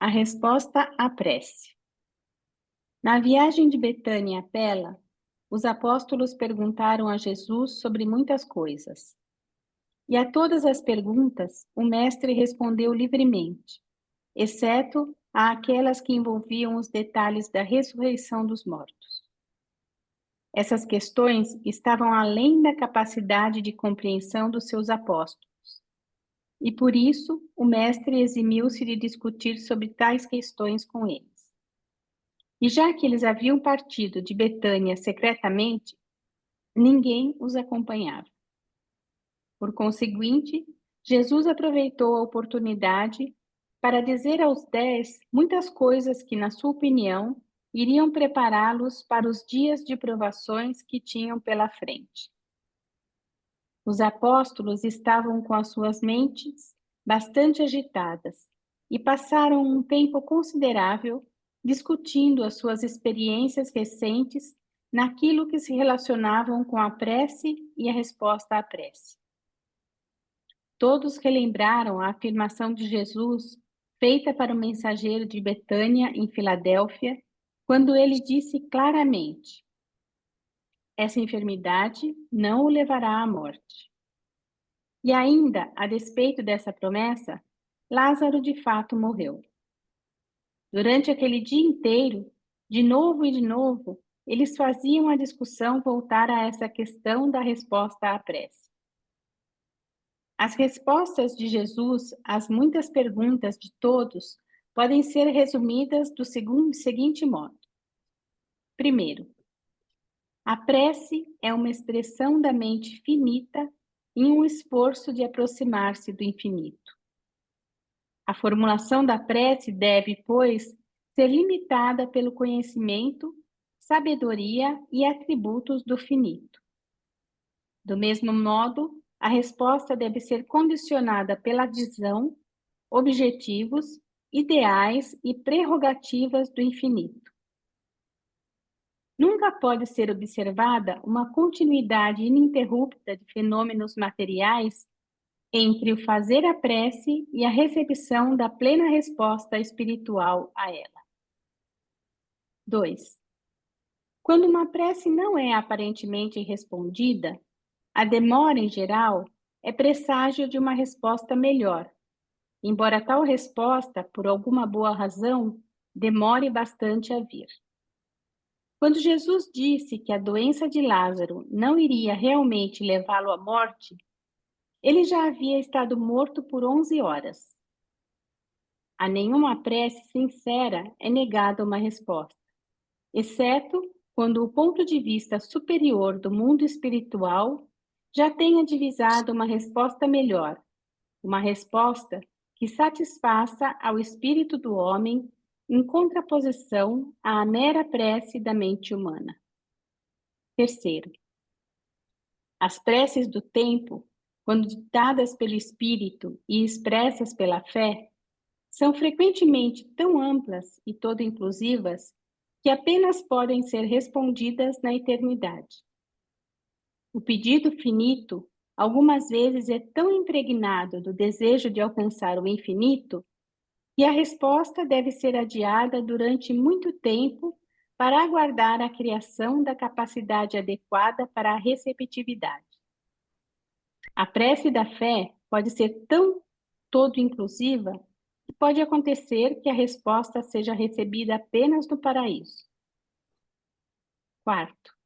A resposta à prece. Na viagem de Betânia a Pela, os apóstolos perguntaram a Jesus sobre muitas coisas. E a todas as perguntas, o mestre respondeu livremente, exceto àquelas que envolviam os detalhes da ressurreição dos mortos. Essas questões estavam além da capacidade de compreensão dos seus apóstolos. E por isso, o mestre eximiu-se de discutir sobre tais questões com eles. E já que eles haviam partido de Betânia secretamente, ninguém os acompanhava. Por conseguinte, Jesus aproveitou a oportunidade para dizer aos 10 muitas coisas que, na sua opinião, iriam prepará-los para os dias de provações que tinham pela frente. Os apóstolos estavam com as suas mentes bastante agitadas e passaram um tempo considerável discutindo as suas experiências recentes naquilo que se relacionavam com a prece e a resposta à prece. Todos relembraram a afirmação de Jesus feita para o mensageiro de Betânia, em Filadélfia, quando ele disse claramente: essa enfermidade não o levará à morte. E ainda, a despeito dessa promessa, Lázaro de fato morreu. Durante aquele dia inteiro, de novo e de novo, eles faziam a discussão voltar a essa questão da resposta à prece. As respostas de Jesus às muitas perguntas de todos podem ser resumidas do seguinte modo. Primeiro, a prece é uma expressão da mente finita em um esforço de aproximar-se do infinito. A formulação da prece deve, pois, ser limitada pelo conhecimento, sabedoria e atributos do finito. Do mesmo modo, a resposta deve ser condicionada pela visão, objetivos, ideais e prerrogativas do infinito. Nunca pode ser observada uma continuidade ininterrupta de fenômenos materiais entre o fazer a prece e a recepção da plena resposta espiritual a ela. 2. Quando uma prece não é aparentemente respondida, a demora, em geral, é presságio de uma resposta melhor, embora tal resposta, por alguma boa razão, demore bastante a vir. Quando Jesus disse que a doença de Lázaro não iria realmente levá-lo à morte, ele já havia estado morto por 11 horas. A nenhuma prece sincera é negada uma resposta, exceto quando o ponto de vista superior do mundo espiritual já tenha divisado uma resposta melhor, uma resposta que satisfaça ao espírito do homem em contraposição à mera prece da mente humana. Terceiro, as preces do tempo, quando ditadas pelo espírito e expressas pela fé, são frequentemente tão amplas e todo inclusivas que apenas podem ser respondidas na eternidade. O pedido finito, algumas vezes, é tão impregnado do desejo de alcançar o infinito que a resposta deve ser adiada durante muito tempo para aguardar a criação da capacidade adequada para a receptividade. A prece da fé pode ser tão todo inclusiva que pode acontecer que a resposta seja recebida apenas no paraíso. Quarto,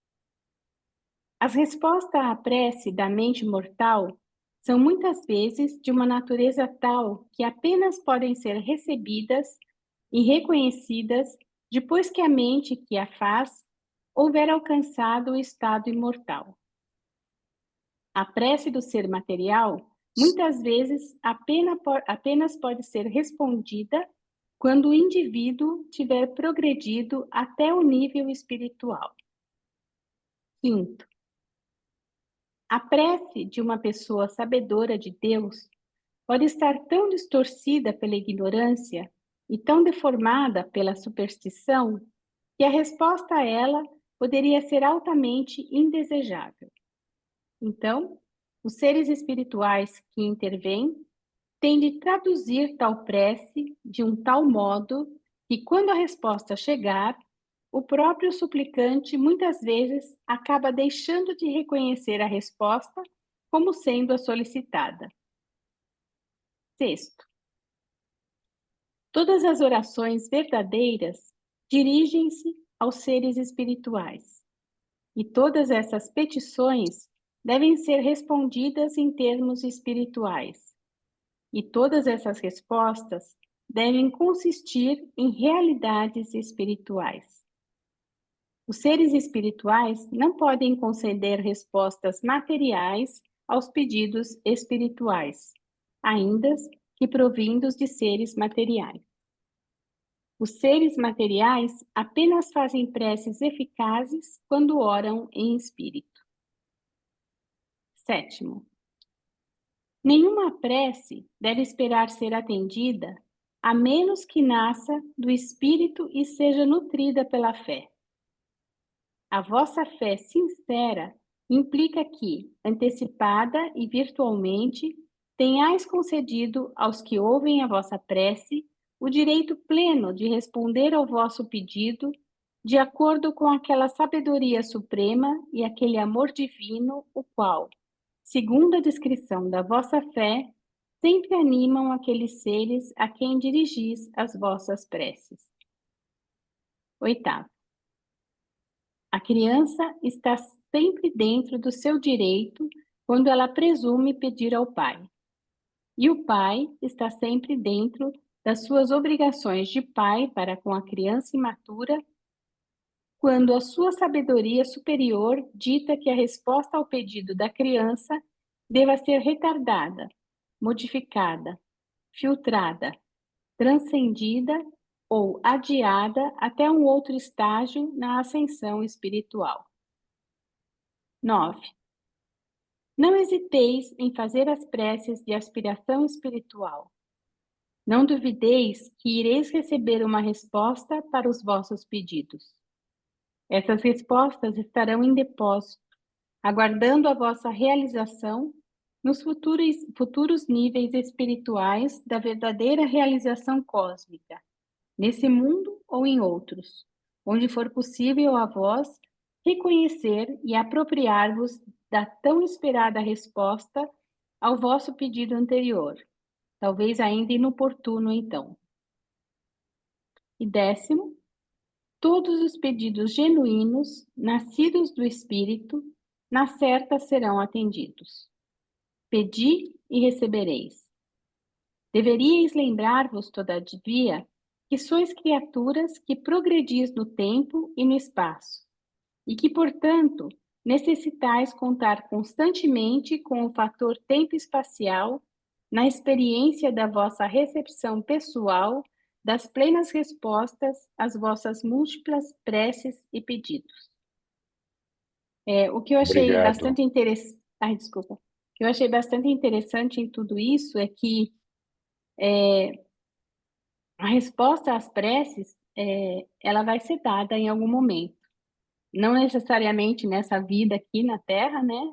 as respostas à prece da mente mortal são muitas vezes de uma natureza tal que apenas podem ser recebidas e reconhecidas depois que a mente que a faz houver alcançado o estado imortal. A prece do ser material muitas vezes apenas pode ser respondida quando o indivíduo tiver progredido até o nível espiritual. Quinto, a prece de uma pessoa sabedora de Deus pode estar tão distorcida pela ignorância e tão deformada pela superstição que a resposta a ela poderia ser altamente indesejável. Então, os seres espirituais que intervêm têm de traduzir tal prece de um tal modo que, quando a resposta chegar, o próprio suplicante muitas vezes acaba deixando de reconhecer a resposta como sendo a solicitada. Sexto, todas as orações verdadeiras dirigem-se aos seres espirituais, e todas essas petições devem ser respondidas em termos espirituais. E todas essas respostas devem consistir em realidades espirituais. Os seres espirituais não podem conceder respostas materiais aos pedidos espirituais, ainda que provindos de seres materiais. Os seres materiais apenas fazem preces eficazes quando oram em espírito. Sétimo, nenhuma prece deve esperar ser atendida a menos que nasça do espírito e seja nutrida pela fé. A vossa fé sincera implica que, antecipada e virtualmente, tenhais concedido aos que ouvem a vossa prece o direito pleno de responder ao vosso pedido de acordo com aquela sabedoria suprema e aquele amor divino, o qual, segundo a descrição da vossa fé, sempre animam aqueles seres a quem dirigis as vossas preces. Oitavo, a criança está sempre dentro do seu direito quando ela presume pedir ao pai. E o pai está sempre dentro das suas obrigações de pai para com a criança imatura, quando a sua sabedoria superior dita que a resposta ao pedido da criança deva ser retardada, modificada, filtrada, transcendida ou adiada até um outro estágio na ascensão espiritual. 9. Não hesiteis em fazer as preces de aspiração espiritual. Não duvideis que ireis receber uma resposta para os vossos pedidos. Essas respostas estarão em depósito, aguardando a vossa realização nos futuros níveis espirituais da verdadeira realização cósmica, nesse mundo ou em outros, onde for possível a vós reconhecer e apropriar-vos da tão esperada resposta ao vosso pedido anterior, talvez ainda inoportuno então. E 10º, todos os pedidos genuínos, nascidos do Espírito, na certa serão atendidos. Pedi e recebereis. Deveríeis lembrar-vos, todavia, que sois criaturas que progredis no tempo e no espaço, e que, portanto, necessitais contar constantemente com o fator tempo-espacial na experiência da vossa recepção pessoal das plenas respostas às vossas múltiplas preces e pedidos. O que eu achei Obrigado. bastante interessante... Ai, desculpa. O que eu achei bastante interessante em tudo isso é que a resposta às preces, ela vai ser dada em algum momento. Não necessariamente nessa vida aqui na Terra, né?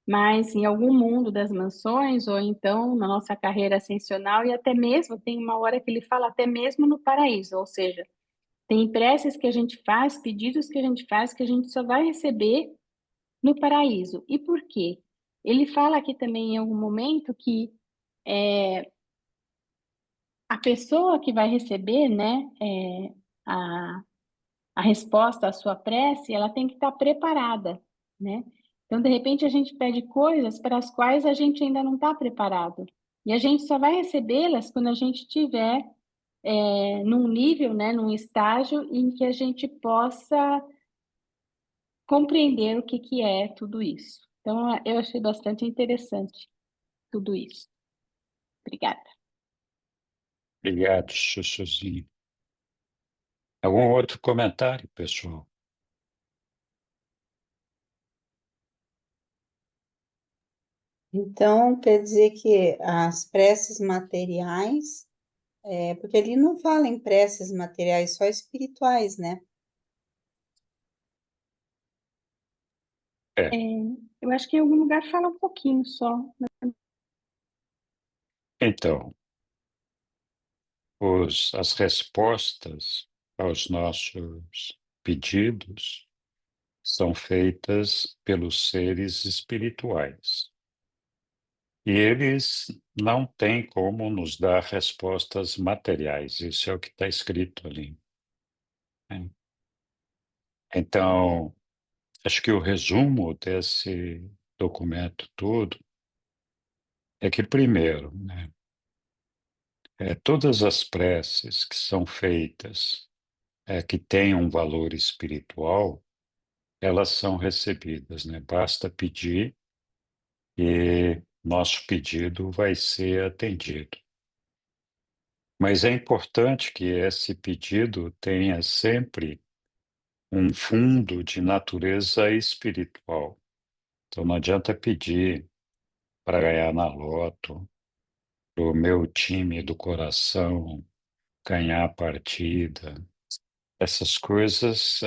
Mas em algum mundo das mansões, ou então na nossa carreira ascensional, e até mesmo, tem uma hora que ele fala até mesmo no paraíso, ou seja, tem preces que a gente faz, pedidos que a gente só vai receber no paraíso. E por quê? Ele fala aqui também em algum momento que a pessoa que vai receber, né, a, a resposta à sua prece, ela tem que estar preparada, né? Então, de repente, a gente pede coisas para as quais a gente ainda não está preparado. E a gente só vai recebê-las quando a gente tiver num nível, né, num estágio em que a gente possa compreender o que, que é tudo isso. Então, eu achei bastante interessante tudo isso. Obrigada. Obrigado, Sussuzinho. Algum outro comentário, pessoal? Então, quer dizer que as preces materiais, porque ele não fala em preces materiais, só espirituais, né? É, Eu acho que em algum lugar fala um pouquinho só. então, as respostas aos nossos pedidos são feitas pelos seres espirituais. E eles não têm como nos dar respostas materiais, isso é o que está escrito ali, né? Então, acho que o resumo desse documento todo é que, primeiro, né, todas as preces que são feitas, que têm um valor espiritual, elas são recebidas, né? Basta pedir e nosso pedido vai ser atendido. Mas é importante que esse pedido tenha sempre um fundo de natureza espiritual. Então não adianta pedir para ganhar na loto, para o meu time do coração ganhar a partida. Essas coisas,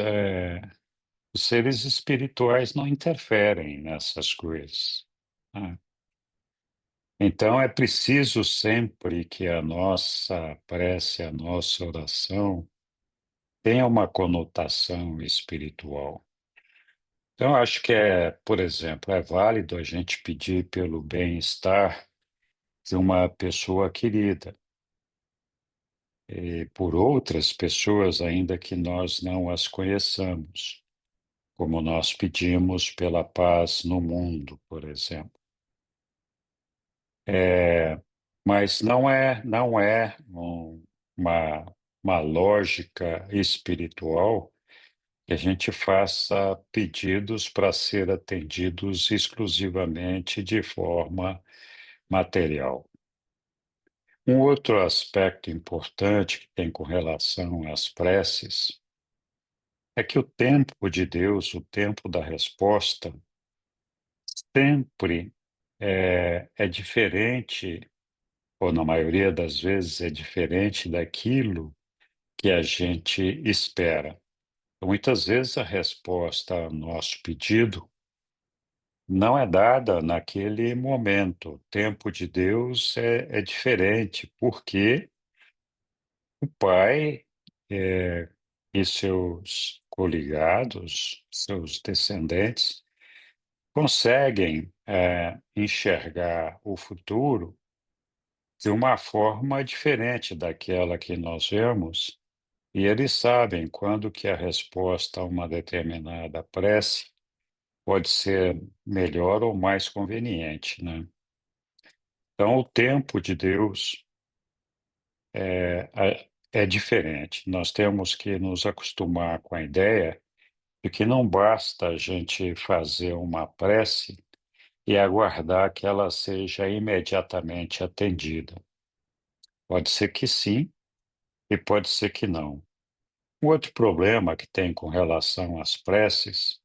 os seres espirituais não interferem nessas coisas, né? Então é preciso sempre que a nossa prece, a nossa oração tenha uma conotação espiritual. Então, acho que por exemplo, é válido a gente pedir pelo bem-estar de uma pessoa querida, e por outras pessoas, ainda que nós não as conheçamos, como nós pedimos pela paz no mundo, por exemplo. Mas não é uma, uma lógica espiritual que a gente faça pedidos para ser atendidos exclusivamente de forma material. Um outro aspecto importante que tem com relação às preces é que o tempo de Deus, o tempo da resposta, sempre é diferente, ou na maioria das vezes é diferente daquilo que a gente espera. Muitas vezes a resposta ao nosso pedido não é dada naquele momento. O tempo de Deus é diferente, porque o Pai e seus coligados, seus descendentes, conseguem enxergar o futuro de uma forma diferente daquela que nós vemos, e eles sabem quando que a resposta a uma determinada prece pode ser melhor ou mais conveniente, né? Então, o tempo de Deus é diferente. Nós temos que nos acostumar com a ideia de que não basta a gente fazer uma prece e aguardar que ela seja imediatamente atendida. Pode ser que sim e pode ser que não. O outro problema que tem com relação às preces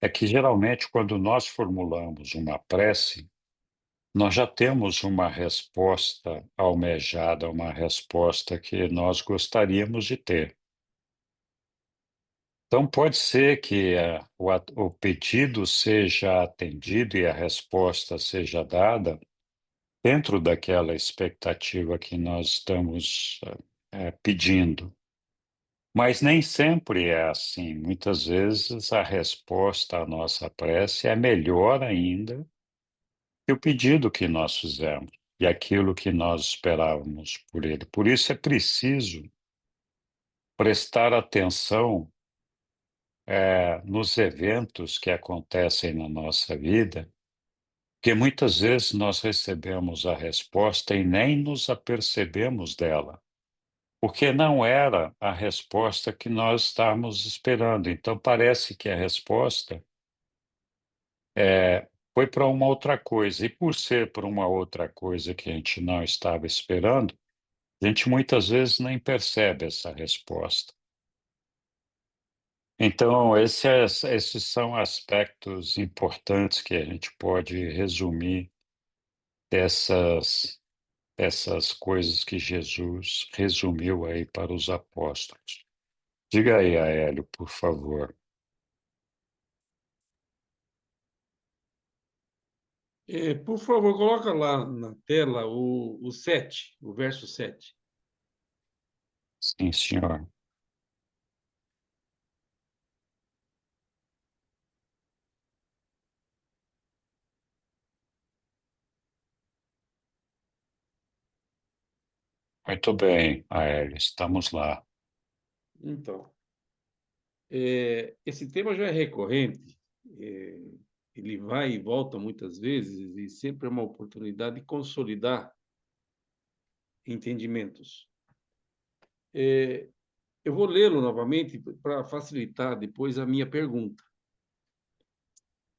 é que, geralmente, quando nós formulamos uma prece, nós já temos uma resposta almejada, uma resposta que nós gostaríamos de ter. Então, pode ser que o pedido seja atendido e a resposta seja dada dentro daquela expectativa que nós estamos pedindo. Mas nem sempre é assim. Muitas vezes a resposta à nossa prece é melhor ainda que o pedido que nós fizemos e aquilo que nós esperávamos por ele. Por isso é preciso prestar atenção nos eventos que acontecem na nossa vida, porque muitas vezes nós recebemos a resposta e nem nos apercebemos dela, porque não era a resposta que nós estávamos esperando. Então parece que a resposta foi para uma outra coisa, e por ser para uma outra coisa que a gente não estava esperando, a gente muitas vezes nem percebe essa resposta. Então, esses são aspectos importantes que a gente pode resumir dessas, dessas coisas que Jesus resumiu aí para os apóstolos. Diga aí, Aélio, por favor. Por favor, coloca lá na tela o 7, o verso 7. Sim, senhor. Muito bem, Aélio, estamos lá. Então, esse tema já é recorrente, é, ele vai e volta muitas vezes, e sempre é uma oportunidade de consolidar entendimentos. Eu vou lê-lo novamente para facilitar depois a minha pergunta.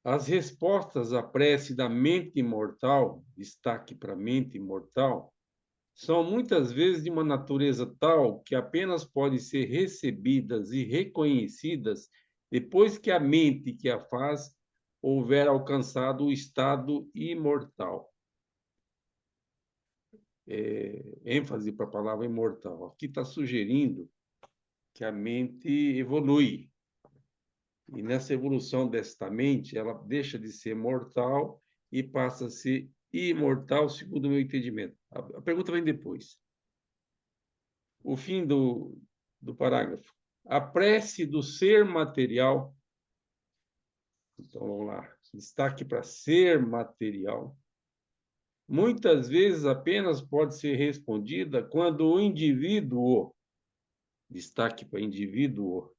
As respostas à prece da mente imortal, destaque para a mente imortal, são muitas vezes de uma natureza tal que apenas podem ser recebidas e reconhecidas depois que a mente que a faz houver alcançado o estado imortal. Ênfase para a palavra imortal. Aqui está sugerindo que a mente evolui. E nessa evolução desta mente, ela deixa de ser mortal e passa a ser imortal, segundo o meu entendimento. A pergunta vem depois. O fim do parágrafo. A prece do ser material. Então, vamos lá. Destaque para ser material. Muitas vezes apenas pode ser respondida quando o indivíduo, destaque para indivíduo,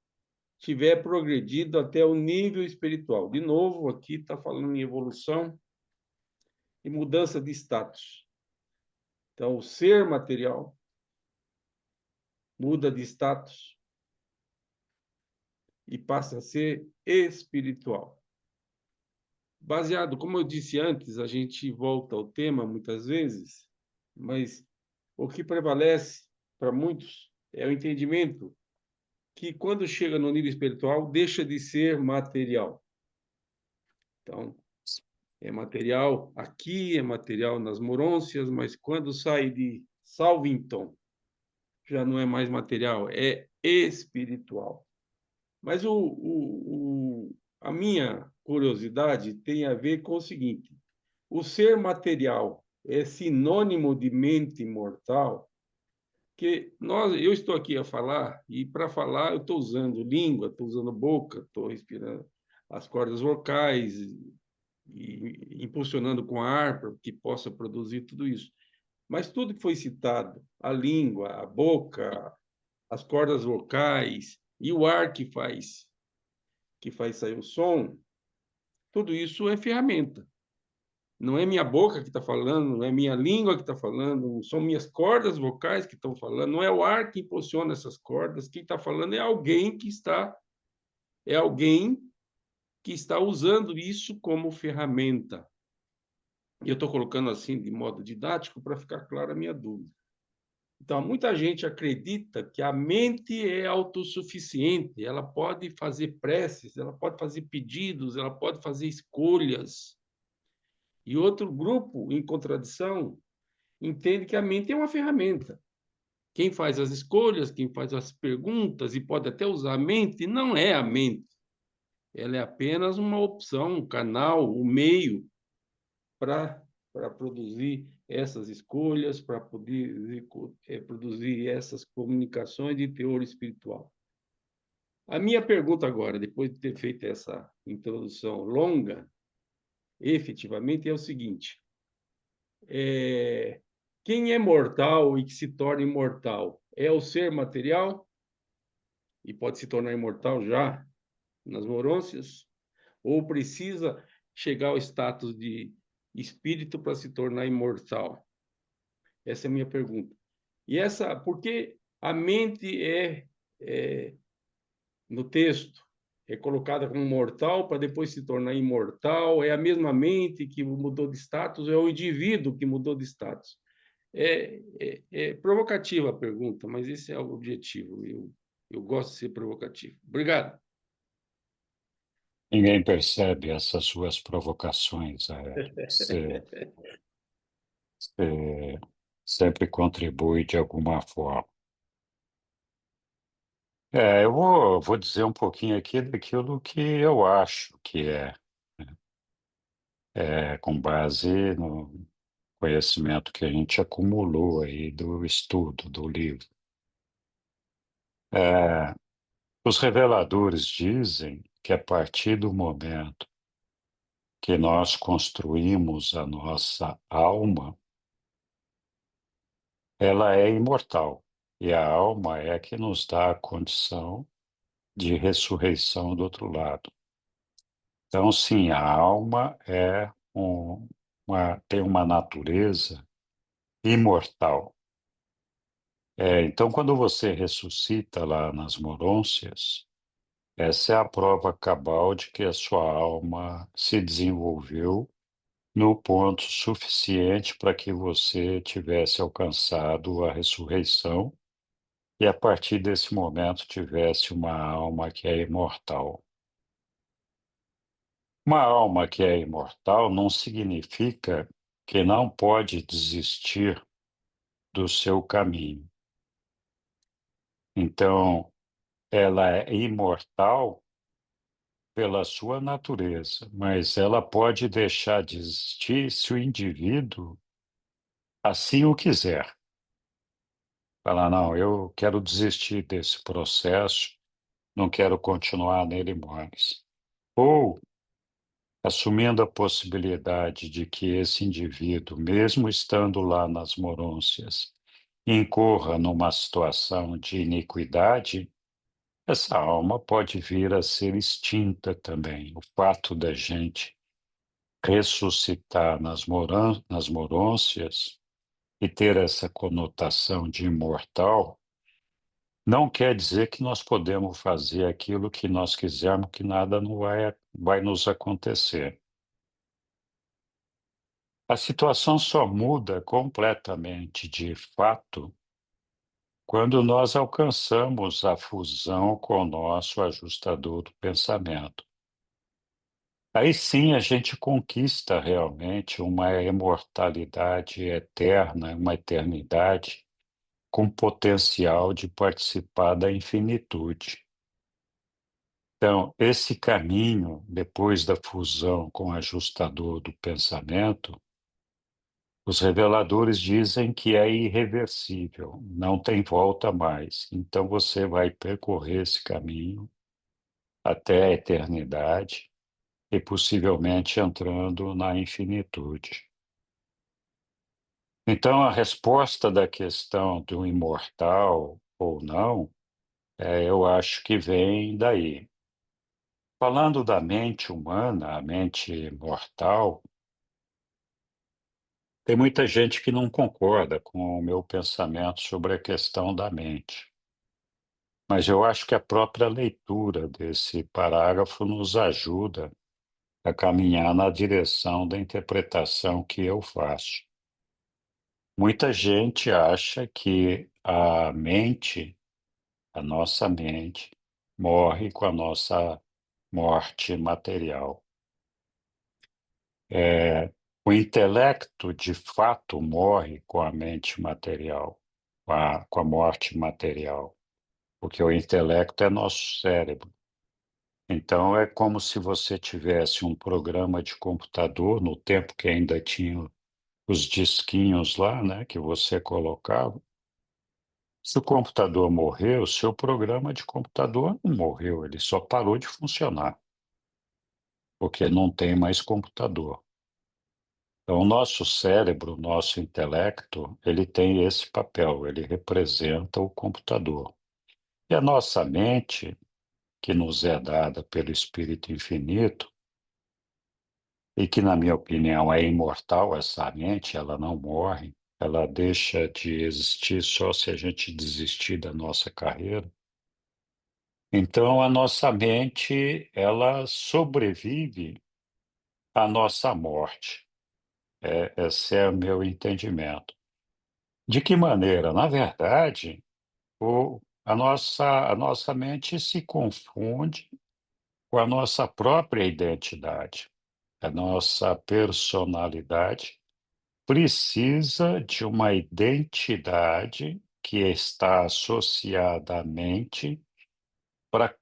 tiver progredido até o nível espiritual. De novo, aqui está falando em evolução e mudança de status. Então, o ser material muda de status e passa a ser espiritual. Baseado, como eu disse antes, a gente volta ao tema muitas vezes, mas o que prevalece para muitos é o entendimento que, quando chega no nível espiritual, deixa de ser material. Então, é material aqui, é material nas Morôncias, mas quando sai de Salvington, já não é mais material, é espiritual. Mas a minha curiosidade tem a ver com o seguinte: o ser material é sinônimo de mente mortal, que eu estou aqui a falar, e para falar eu estou usando língua, estou usando boca, estou respirando as cordas vocais, e impulsionando com a ar para que possa produzir tudo isso. Mas tudo que foi citado, a língua, a boca, as cordas vocais e o ar que faz sair o som, tudo isso é ferramenta. Não é minha boca que está falando, não é minha língua que está falando, não são minhas cordas vocais que estão falando, não é o ar que impulsiona essas cordas, quem está falando é alguém que está usando isso como ferramenta. E eu estou colocando assim de modo didático para ficar clara a minha dúvida. Então, muita gente acredita que a mente é autossuficiente, ela pode fazer preces, ela pode fazer pedidos, ela pode fazer escolhas. E outro grupo, em contradição, entende que a mente é uma ferramenta. Quem faz as escolhas, quem faz as perguntas e pode até usar a mente, não é a mente. Ela é apenas uma opção, um canal, um meio para produzir essas escolhas, para poder produzir essas comunicações de teor espiritual. A minha pergunta agora, depois de ter feito essa introdução longa, efetivamente é o seguinte: quem é mortal e que se torna imortal é o ser material e pode se tornar imortal já nas Morôncias, ou precisa chegar ao status de espírito para se tornar imortal? Essa é a minha pergunta. Por que a mente no texto, é colocada como mortal para depois se tornar imortal? É a mesma mente que mudou de status? É o indivíduo que mudou de status? É provocativa a pergunta, mas esse é o objetivo. Eu gosto de ser provocativo. Obrigado. Ninguém percebe essas suas provocações, Aélio. Você sempre contribui de alguma forma. Eu vou dizer um pouquinho aqui daquilo que eu acho que é, né? com base no conhecimento que a gente acumulou aí do estudo do livro. É, os reveladores dizem que a partir do momento que nós construímos a nossa alma, ela é imortal. E a alma é a que nos dá a condição de ressurreição do outro lado. Então, sim, a alma tem uma natureza imortal. Então, quando você ressuscita lá nas Morôncias, essa é a prova cabal de que a sua alma se desenvolveu no ponto suficiente para que você tivesse alcançado a ressurreição e, a partir desse momento, tivesse uma alma que é imortal. Uma alma que é imortal não significa que não pode desistir do seu caminho. Então, ela é imortal pela sua natureza, mas ela pode deixar de existir se o indivíduo assim o quiser. Falar, não, eu quero desistir desse processo, não quero continuar nele mais. Ou assumindo a possibilidade de que esse indivíduo, mesmo estando lá nas Morôncias, incorra numa situação de iniquidade, essa alma pode vir a ser extinta também. O fato da gente ressuscitar nas Morôncias e ter essa conotação de imortal, não quer dizer que nós podemos fazer aquilo que nós quisermos, que nada não vai nos acontecer. A situação só muda completamente de fato quando nós alcançamos a fusão com o nosso ajustador do pensamento. Aí sim a gente conquista realmente uma imortalidade eterna, uma eternidade com potencial de participar da infinitude. Então, esse caminho, depois da fusão com o ajustador do pensamento, os reveladores dizem que é irreversível, não tem volta mais. Então você vai percorrer esse caminho até a eternidade e possivelmente entrando na infinitude. Então a resposta da questão do imortal ou não, eu acho que vem daí. Falando da mente humana, a mente mortal, tem muita gente que não concorda com o meu pensamento sobre a questão da mente. Mas eu acho que a própria leitura desse parágrafo nos ajuda a caminhar na direção da interpretação que eu faço. Muita gente acha que a nossa mente, morre com a nossa morte material. O intelecto, de fato, morre com a mente material, com a morte material, porque o intelecto é nosso cérebro. Então, é como se você tivesse um programa de computador, no tempo que ainda tinha os disquinhos lá, né, que você colocava. Se o computador morreu, o seu programa de computador não morreu, ele só parou de funcionar, porque não tem mais computador. Então, o nosso cérebro, o nosso intelecto, ele tem esse papel, ele representa o computador. E a nossa mente, que nos é dada pelo Espírito Infinito, e que, na minha opinião, é imortal essa mente, ela não morre, ela deixa de existir só se a gente desistir da nossa carreira. Então, a nossa mente, ela sobrevive à nossa morte. Esse é o meu entendimento. De que maneira? Na verdade, a nossa mente se confunde com a nossa própria identidade, a nossa personalidade precisa de uma identidade que está associada à mente para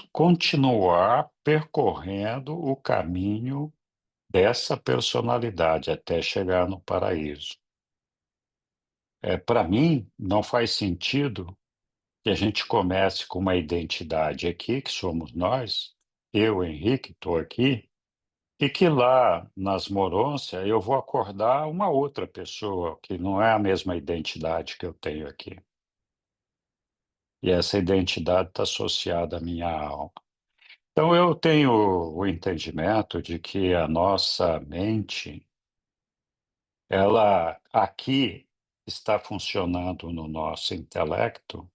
continuar percorrendo o caminho dessa personalidade até chegar no paraíso. Para mim, não faz sentido que a gente comece com uma identidade aqui, que somos nós, eu, Henrique, estou aqui, e que lá nas Morôncia eu vou acordar uma outra pessoa, que não é a mesma identidade que eu tenho aqui. E essa identidade está associada à minha alma. Então eu tenho o entendimento de que a nossa mente, ela aqui está funcionando no nosso intelecto,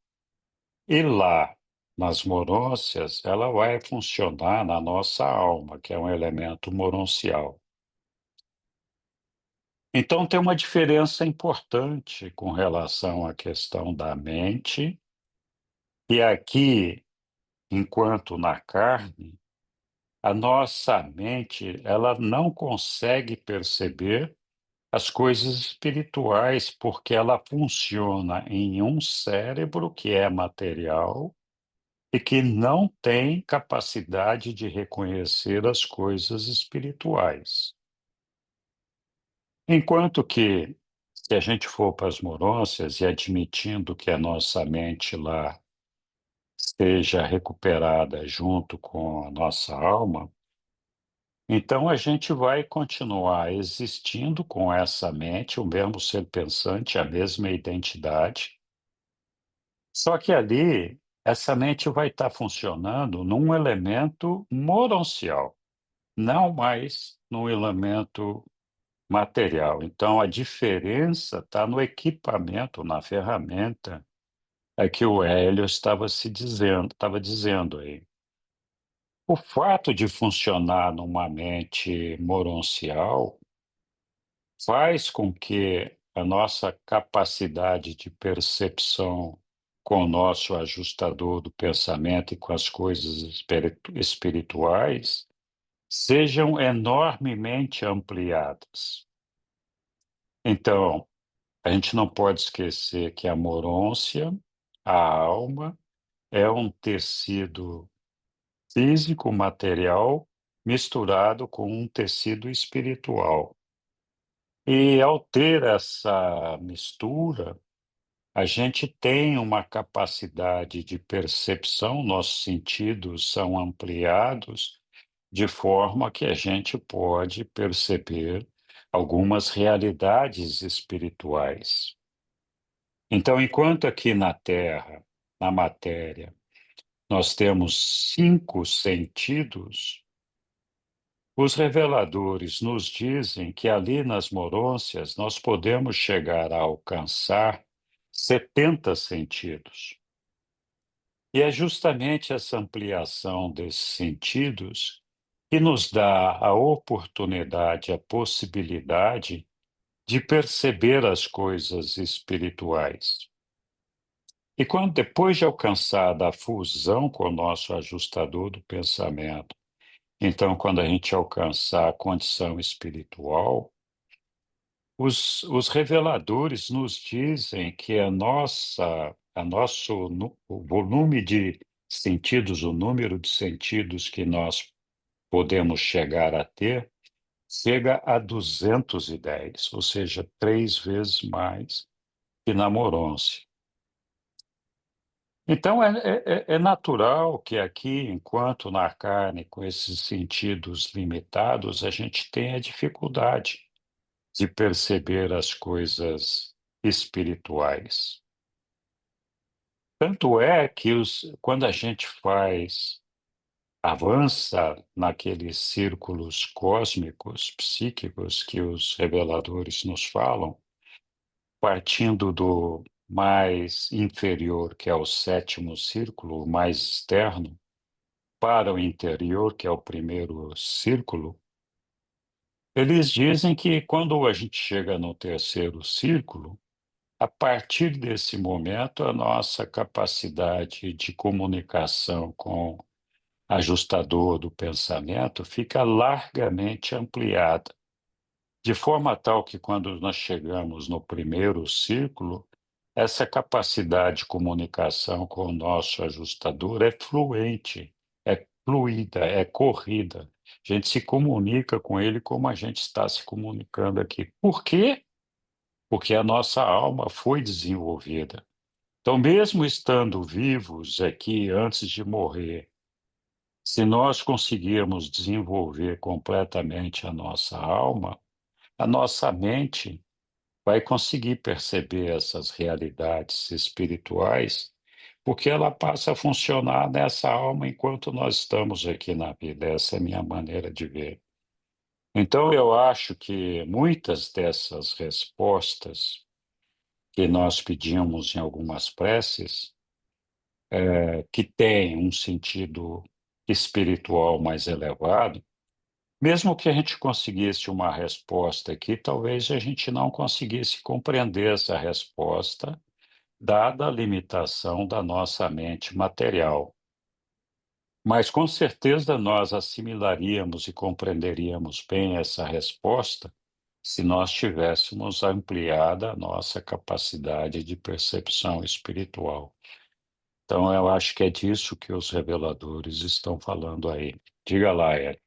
e lá nas morôncias ela vai funcionar na nossa alma, que é um elemento moroncial. Então tem uma diferença importante com relação à questão da mente, e aqui, enquanto na carne, a nossa mente, ela não consegue perceber as coisas espirituais, porque ela funciona em um cérebro que é material e que não tem capacidade de reconhecer as coisas espirituais. Enquanto que, se a gente for para as Morôncias e admitindo que a nossa mente lá seja recuperada junto com a nossa alma, então a gente vai continuar existindo com essa mente, o mesmo ser pensante, a mesma identidade, só que ali essa mente vai estar funcionando num elemento moroncial, não mais num elemento material. Então a diferença está no equipamento, na ferramenta, é que o Hélio estava dizendo aí. O fato de funcionar numa mente moroncial faz com que a nossa capacidade de percepção com o nosso ajustador do pensamento e com as coisas espirituais sejam enormemente ampliadas. Então, a gente não pode esquecer que a morôncia, a alma, é um tecido físico, material, misturado com um tecido espiritual. E ao ter essa mistura, a gente tem uma capacidade de percepção, nossos sentidos são ampliados de forma que a gente pode perceber algumas realidades espirituais. Então, enquanto aqui na Terra, na matéria, nós temos 5 sentidos, os reveladores nos dizem que ali nas Morôncias nós podemos chegar a alcançar 70 sentidos. E é justamente essa ampliação desses sentidos que nos dá a oportunidade, a possibilidade de perceber as coisas espirituais. E quando depois de alcançada a fusão com o nosso ajustador do pensamento, então quando a gente alcançar a condição espiritual, os reveladores nos dizem que o volume de sentidos, o número de sentidos que nós podemos chegar a ter, chega a 210, ou seja, 3 vezes mais que na morôncia. Então, é natural que aqui, enquanto na carne, com esses sentidos limitados, a gente tenha dificuldade de perceber as coisas espirituais. Tanto é que quando a gente avança naqueles círculos cósmicos, psíquicos que os reveladores nos falam, partindo do mais inferior, que é o 7º círculo, o mais externo, para o interior, que é o primeiro círculo, eles dizem que quando a gente chega no terceiro círculo, a partir desse momento, a nossa capacidade de comunicação com o ajustador do pensamento fica largamente ampliada, de forma tal que, quando nós chegamos no primeiro círculo, essa capacidade de comunicação com o nosso ajustador é fluente, é fluida, é corrida. A gente se comunica com ele como a gente está se comunicando aqui. Por quê? Porque a nossa alma foi desenvolvida. Então, mesmo estando vivos aqui antes de morrer, se nós conseguirmos desenvolver completamente a nossa mente vai conseguir perceber essas realidades espirituais, porque ela passa a funcionar nessa alma enquanto nós estamos aqui na vida. Essa é a minha maneira de ver. Então, eu acho que muitas dessas respostas que nós pedimos em algumas preces, que têm um sentido espiritual mais elevado, mesmo que a gente conseguisse uma resposta aqui, talvez a gente não conseguisse compreender essa resposta, dada a limitação da nossa mente material. Mas com certeza nós assimilaríamos e compreenderíamos bem essa resposta se nós tivéssemos ampliada a nossa capacidade de percepção espiritual. Então, eu acho que é disso que os reveladores estão falando aí. Diga lá, Érico.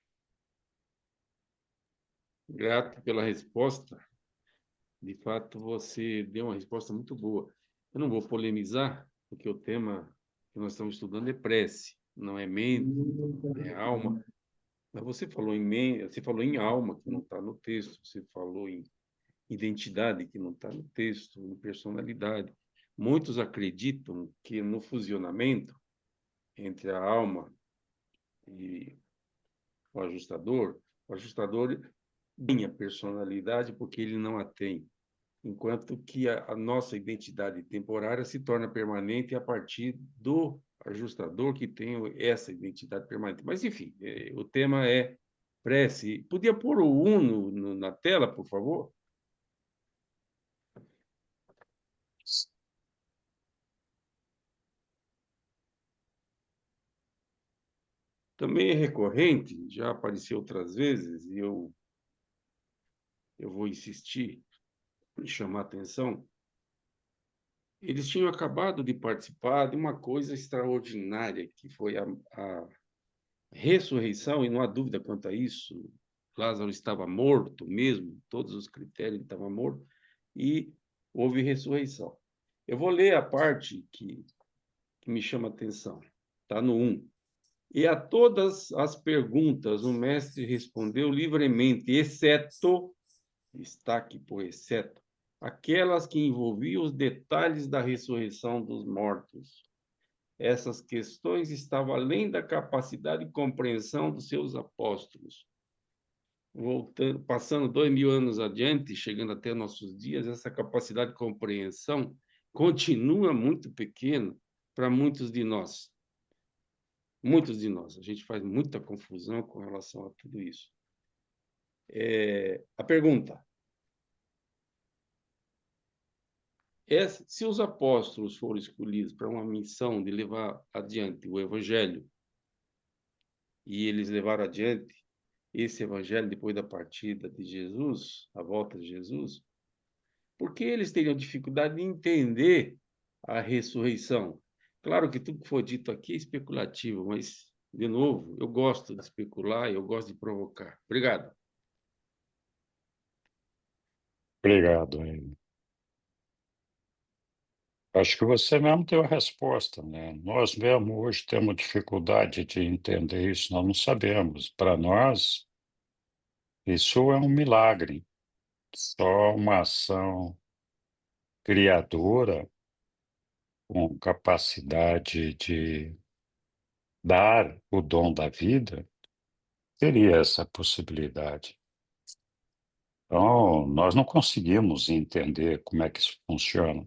Grato pela resposta. De fato, você deu uma resposta muito boa. Eu não vou polemizar, porque o tema que nós estamos estudando é prece, não é mente, é alma. Mas você falou em mente, você falou em alma, que não está no texto. Você falou em identidade, que não está no texto, em personalidade. Muitos acreditam que no fusionamento entre a alma e o ajustador tem a personalidade porque ele não a tem, enquanto que a nossa identidade temporária se torna permanente a partir do ajustador que tem essa identidade permanente. Mas, enfim, o tema é prece. Podia pôr o uno na tela, por favor? Também é recorrente, já apareceu outras vezes, e eu vou insistir em chamar a atenção. Eles tinham acabado de participar de uma coisa extraordinária, que foi a ressurreição, e não há dúvida quanto a isso. Lázaro estava morto mesmo, todos os critérios, ele estava morto, e houve ressurreição. Eu vou ler a parte que me chama a atenção. Está no 1. E a todas as perguntas o mestre respondeu livremente, exceto, destaque por exceto, aquelas que envolviam os detalhes da ressurreição dos mortos. Essas questões estavam além da capacidade de compreensão dos seus apóstolos. Voltando, passando 2000 anos adiante, chegando até nossos dias, essa capacidade de compreensão continua muito pequena para muitos de nós. Muitos de nós. A gente faz muita confusão com relação a tudo isso. A pergunta é se os apóstolos foram escolhidos para uma missão de levar adiante o evangelho, e eles levaram adiante esse evangelho depois da partida de Jesus, a volta de Jesus, por que eles teriam dificuldade de entender a ressurreição? Claro que tudo que foi dito aqui é especulativo, mas, de novo, eu gosto de especular, eu gosto de provocar. Obrigado. Obrigado, Érico. Acho que você mesmo deu a resposta, né? Nós mesmo hoje temos dificuldade de entender isso, nós não sabemos. Para nós, isso é um milagre, só uma ação criadora com capacidade de dar o dom da vida teria essa possibilidade. Então, nós não conseguimos entender como é que isso funciona.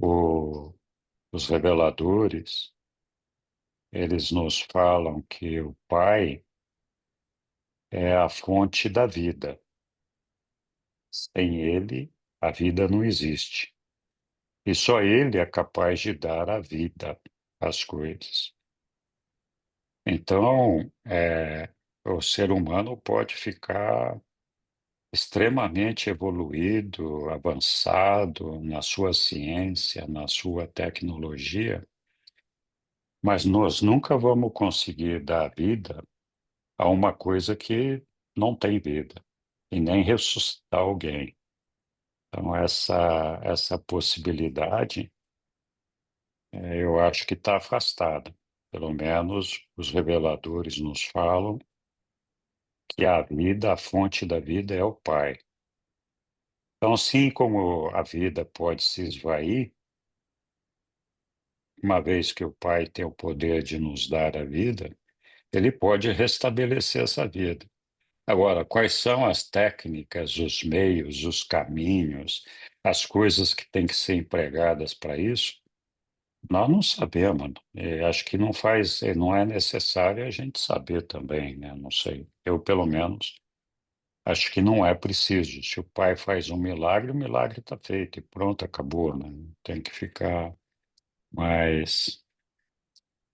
Os reveladores, eles nos falam que o Pai é a fonte da vida. Sem ele, a vida não existe. E só ele é capaz de dar a vida às coisas. Então, o ser humano pode ficar extremamente evoluído, avançado na sua ciência, na sua tecnologia, mas nós nunca vamos conseguir dar vida a uma coisa que não tem vida e nem ressuscitar alguém. Então, essa possibilidade, eu acho que está afastada. Pelo menos os reveladores nos falam que a vida, a fonte da vida é o Pai. Então, assim como a vida pode se esvair, uma vez que o Pai tem o poder de nos dar a vida, ele pode restabelecer essa vida. Agora, quais são as técnicas, os meios, os caminhos, as coisas que têm que ser empregadas para isso? Nós não sabemos. Acho que não faz, não é necessário a gente saber também, né? Não sei. Eu, pelo menos, acho que não é preciso. Se o pai faz um milagre, o milagre está feito e pronto, acabou, né? Tem que ficar. Mas,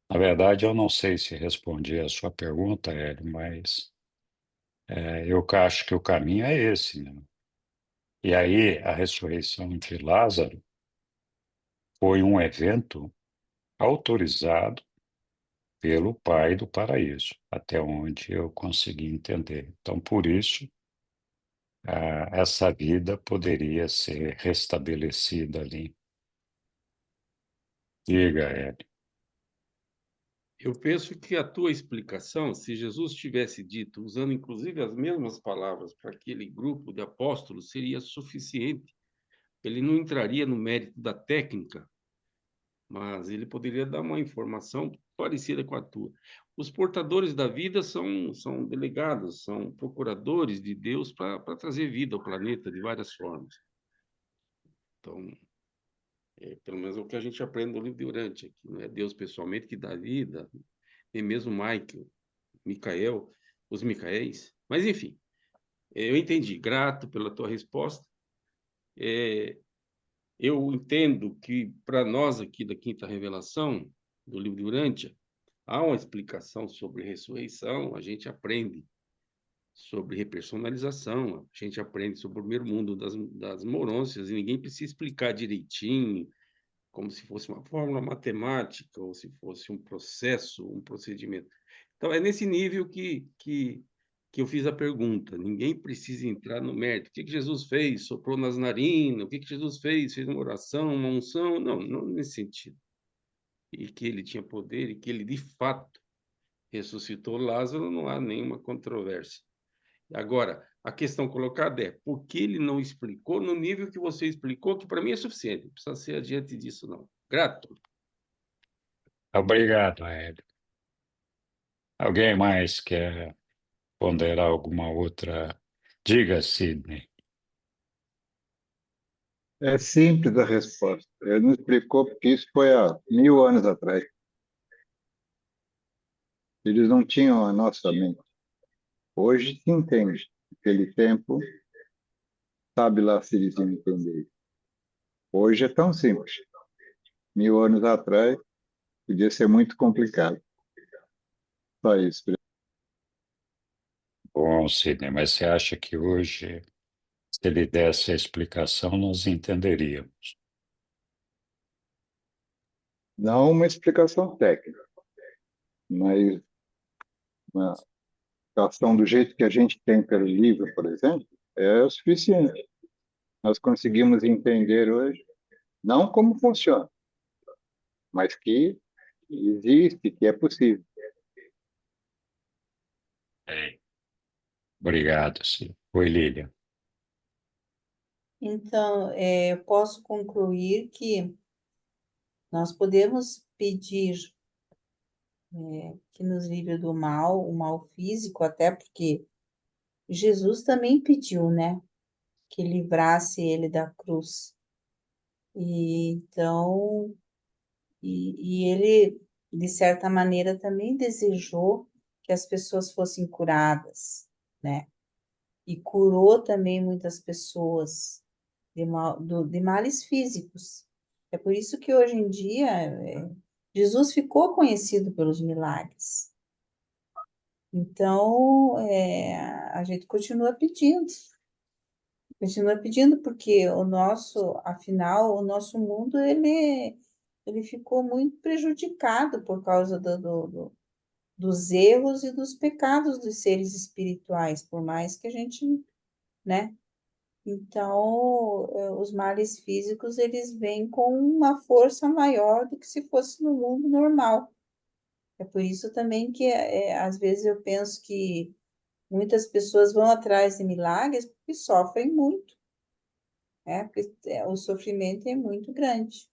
na verdade, eu não sei se respondi a sua pergunta, Hélio, mas eu acho que o caminho é esse, né? E aí, a ressurreição de Lázaro foi um evento autorizado pelo Pai do paraíso, até onde eu consegui entender. Então, por isso, essa vida poderia ser restabelecida ali. Diga, Hélio. Eu penso que a tua explicação, se Jesus tivesse dito, usando inclusive as mesmas palavras para aquele grupo de apóstolos, seria suficiente. Ele não entraria no mérito da técnica, mas ele poderia dar uma informação parecida com a tua. Os portadores da vida são delegados, são procuradores de Deus para trazer vida ao planeta de várias formas. Então, pelo menos é o que a gente aprende no livro de Urântia, que não é Deus pessoalmente que dá vida, nem mesmo Micael, os Micaéis. Mas, enfim, eu entendi. Grato pela tua resposta. Eu entendo que, para nós aqui da Quinta Revelação, do livro de Urântia, há uma explicação sobre ressurreição, a gente aprende sobre repersonalização, a gente aprende sobre o primeiro mundo das morôncias, e ninguém precisa explicar direitinho, como se fosse uma fórmula matemática ou se fosse um processo, um procedimento. Então, é nesse nível que eu fiz a pergunta. Ninguém precisa entrar no mérito. O que Jesus fez? Soprou nas narinas? O que Jesus fez? Fez uma oração, uma unção? Não, não nesse sentido. E que ele tinha poder e que ele, de fato, ressuscitou Lázaro, não há nenhuma controvérsia. Agora, a questão colocada é por que ele não explicou no nível que você explicou, que para mim é suficiente. Não precisa ser adiante disso, não. Grato. Obrigado, Hélio. Alguém mais quer ponderar alguma outra? Diga, Sidney. É simples a resposta. Ele não explicou porque isso foi há 1000 anos atrás. Eles não tinham a nossa mente. Hoje se entende. Naquele tempo, sabe lá se eles iam entender. Hoje é tão simples. 1000 anos atrás, podia ser muito complicado. Só isso. Bom, Sidney, mas você acha que hoje, se ele desse a explicação, nós entenderíamos? Não uma explicação técnica, mas uma explicação do jeito que a gente tem pelo livro, por exemplo, é o suficiente. Nós conseguimos entender hoje, não como funciona, mas que existe, que é possível. É. Obrigado, Sidney. Oi, Lília. Então, eu posso concluir que nós podemos pedir que nos livre do mal, o mal físico, até porque Jesus também pediu, né, que livrasse ele da cruz. E então, e ele, de certa maneira, também desejou que as pessoas fossem curadas, né? E curou também muitas pessoas de males físicos. É por isso que hoje em dia Jesus ficou conhecido pelos milagres. Então, a gente continua pedindo porque afinal, o nosso mundo ele ficou muito prejudicado por causa dos erros e dos pecados dos seres espirituais, por mais que a gente, né? Então, os males físicos, eles vêm com uma força maior do que se fosse no mundo normal. É por isso também que, às vezes, eu penso que muitas pessoas vão atrás de milagres porque sofrem muito, né? Porque o sofrimento é muito grande.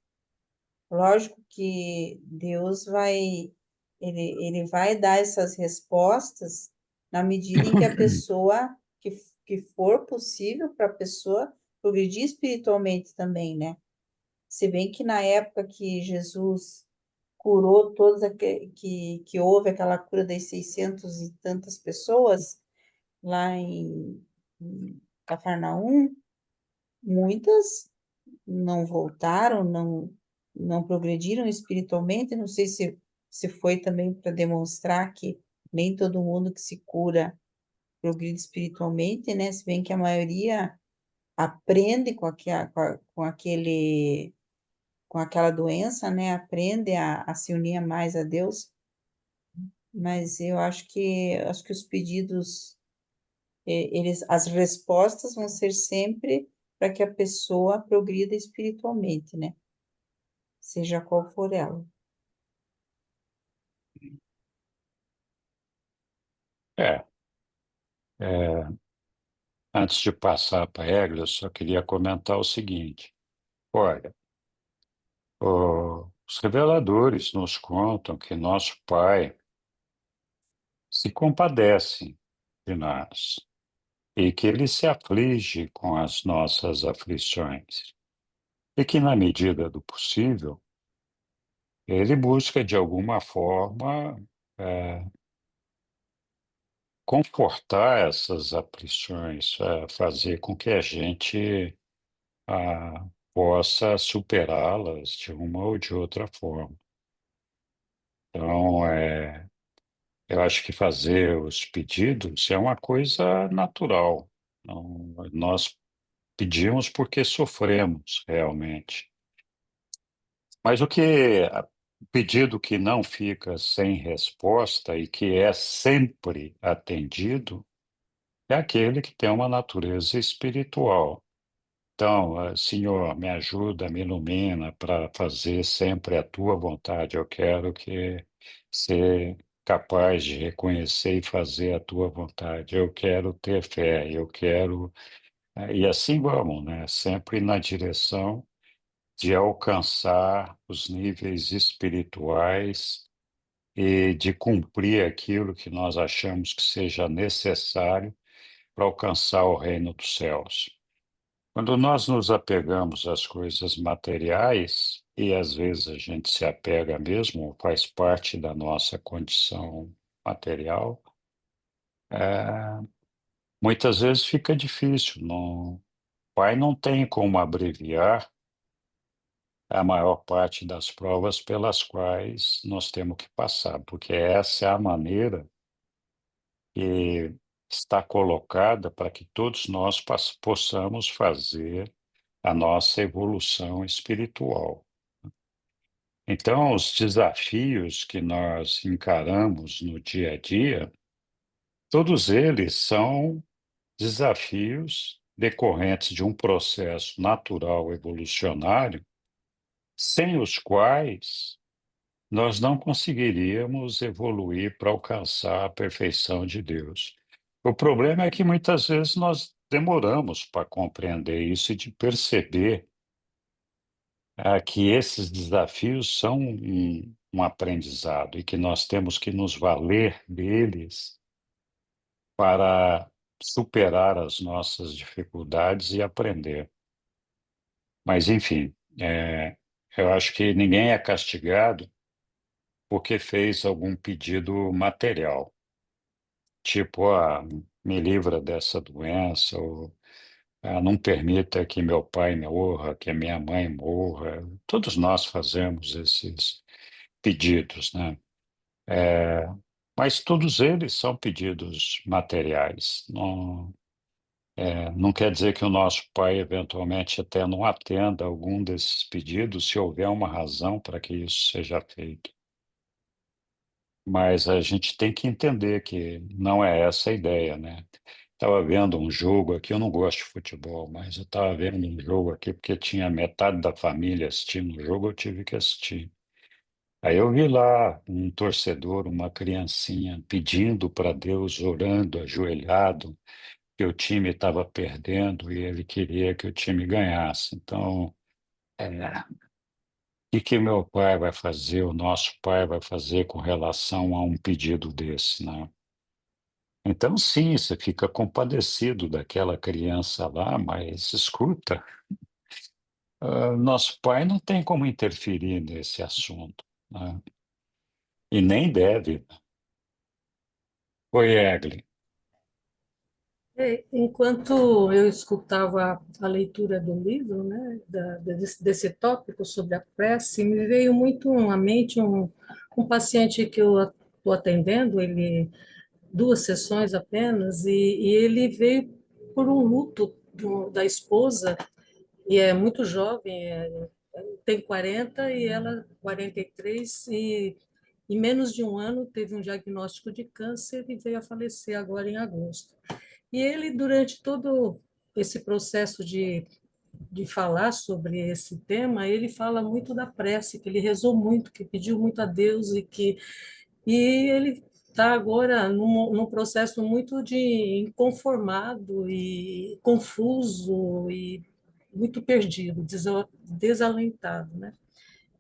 Lógico que Deus ele vai dar essas respostas na medida em que a pessoa, que for possível para a pessoa progredir espiritualmente também, né? Se bem que na época que Jesus curou todas, que houve aquela cura das 600 e tantas pessoas lá em Cafarnaum, muitas não voltaram, não progrediram espiritualmente. Não sei se foi também para demonstrar que nem todo mundo que se cura progride espiritualmente, né? Se bem que a maioria aprende com aquela doença, né? Aprende a se unir mais a Deus. Mas eu acho que os pedidos, as respostas vão ser sempre para que a pessoa progrida espiritualmente, né? Seja qual for ela. É, é, antes de passar para a regra, eu só queria comentar o seguinte. Olha, os reveladores nos contam que nosso Pai se compadece de nós e que ele se aflige com as nossas aflições e que, na medida do possível, ele busca, de alguma forma, eh, confortar essas aflições, fazer com que a gente possa superá-las de uma ou de outra forma. Então, eu acho que fazer os pedidos é uma coisa natural. Não, nós pedimos porque sofremos realmente. Mas o pedido que não fica sem resposta e que é sempre atendido é aquele que tem uma natureza espiritual. Então, Senhor, me ajuda, me ilumina para fazer sempre a tua vontade. Eu quero ser capaz de reconhecer e fazer a tua vontade. Eu quero ter fé, eu quero. E assim vamos, né? Sempre na direção de alcançar os níveis espirituais e de cumprir aquilo que nós achamos que seja necessário para alcançar o reino dos céus. Quando nós nos apegamos às coisas materiais, e às vezes a gente se apega mesmo, faz parte da nossa condição material, é, muitas vezes fica difícil. Não, o pai não tem como abreviar a maior parte das provas pelas quais nós temos que passar, porque essa é a maneira que está colocada para que todos nós possamos fazer a nossa evolução espiritual. Então, os desafios que nós encaramos no dia a dia, todos eles são desafios decorrentes de um processo natural evolucionário, sem os quais nós não conseguiríamos evoluir para alcançar a perfeição de Deus. O problema é que muitas vezes nós demoramos para compreender isso e de perceber que esses desafios são um aprendizado e que nós temos que nos valer deles para superar as nossas dificuldades e aprender. Mas, enfim, eu acho que ninguém é castigado porque fez algum pedido material, tipo, me livra dessa doença, ou não permita que meu pai morra, que a minha mãe morra. Todos nós fazemos esses pedidos, né? Mas todos eles são pedidos materiais. Não, não quer dizer que o nosso pai, eventualmente, até não atenda algum desses pedidos, se houver uma razão para que isso seja feito. Mas a gente tem que entender que não é essa a ideia, né? Estava vendo um jogo aqui, eu não gosto de futebol, mas eu estava vendo um jogo aqui porque tinha metade da família assistindo o jogo, eu tive que assistir. Aí eu vi lá um torcedor, uma criancinha, pedindo para Deus, orando, ajoelhado, que o time estava perdendo e ele queria que o time ganhasse. Então, é, o que meu pai vai fazer, o nosso pai vai fazer com relação a um pedido desse, né? Então, sim, você fica compadecido daquela criança lá, mas escuta, nosso pai não tem como interferir nesse assunto, né? E nem deve. Oi, Egli. Enquanto eu escutava a leitura do livro, né, desse tópico sobre a prece, me veio muito à mente um paciente que eu estou atendendo, ele 2 sessões apenas, e ele veio por um luto da esposa, e é muito jovem, tem 40 e ela 43, e em menos de um ano teve um diagnóstico de câncer e veio a falecer agora em agosto. E ele, durante todo esse processo de falar sobre esse tema, ele fala muito da prece, que ele rezou muito, que pediu muito a Deus e ele está agora num processo muito de inconformado e confuso e muito perdido, desalentado, né?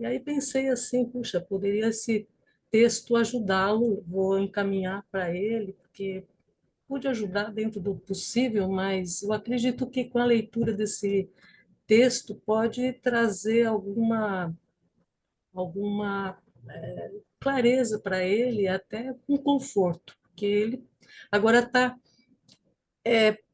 E aí pensei assim, puxa, poderia esse texto ajudá-lo, vou encaminhar para ele, porque pude ajudar dentro do possível, mas eu acredito que com a leitura desse texto pode trazer alguma clareza para ele, até um conforto, porque ele agora está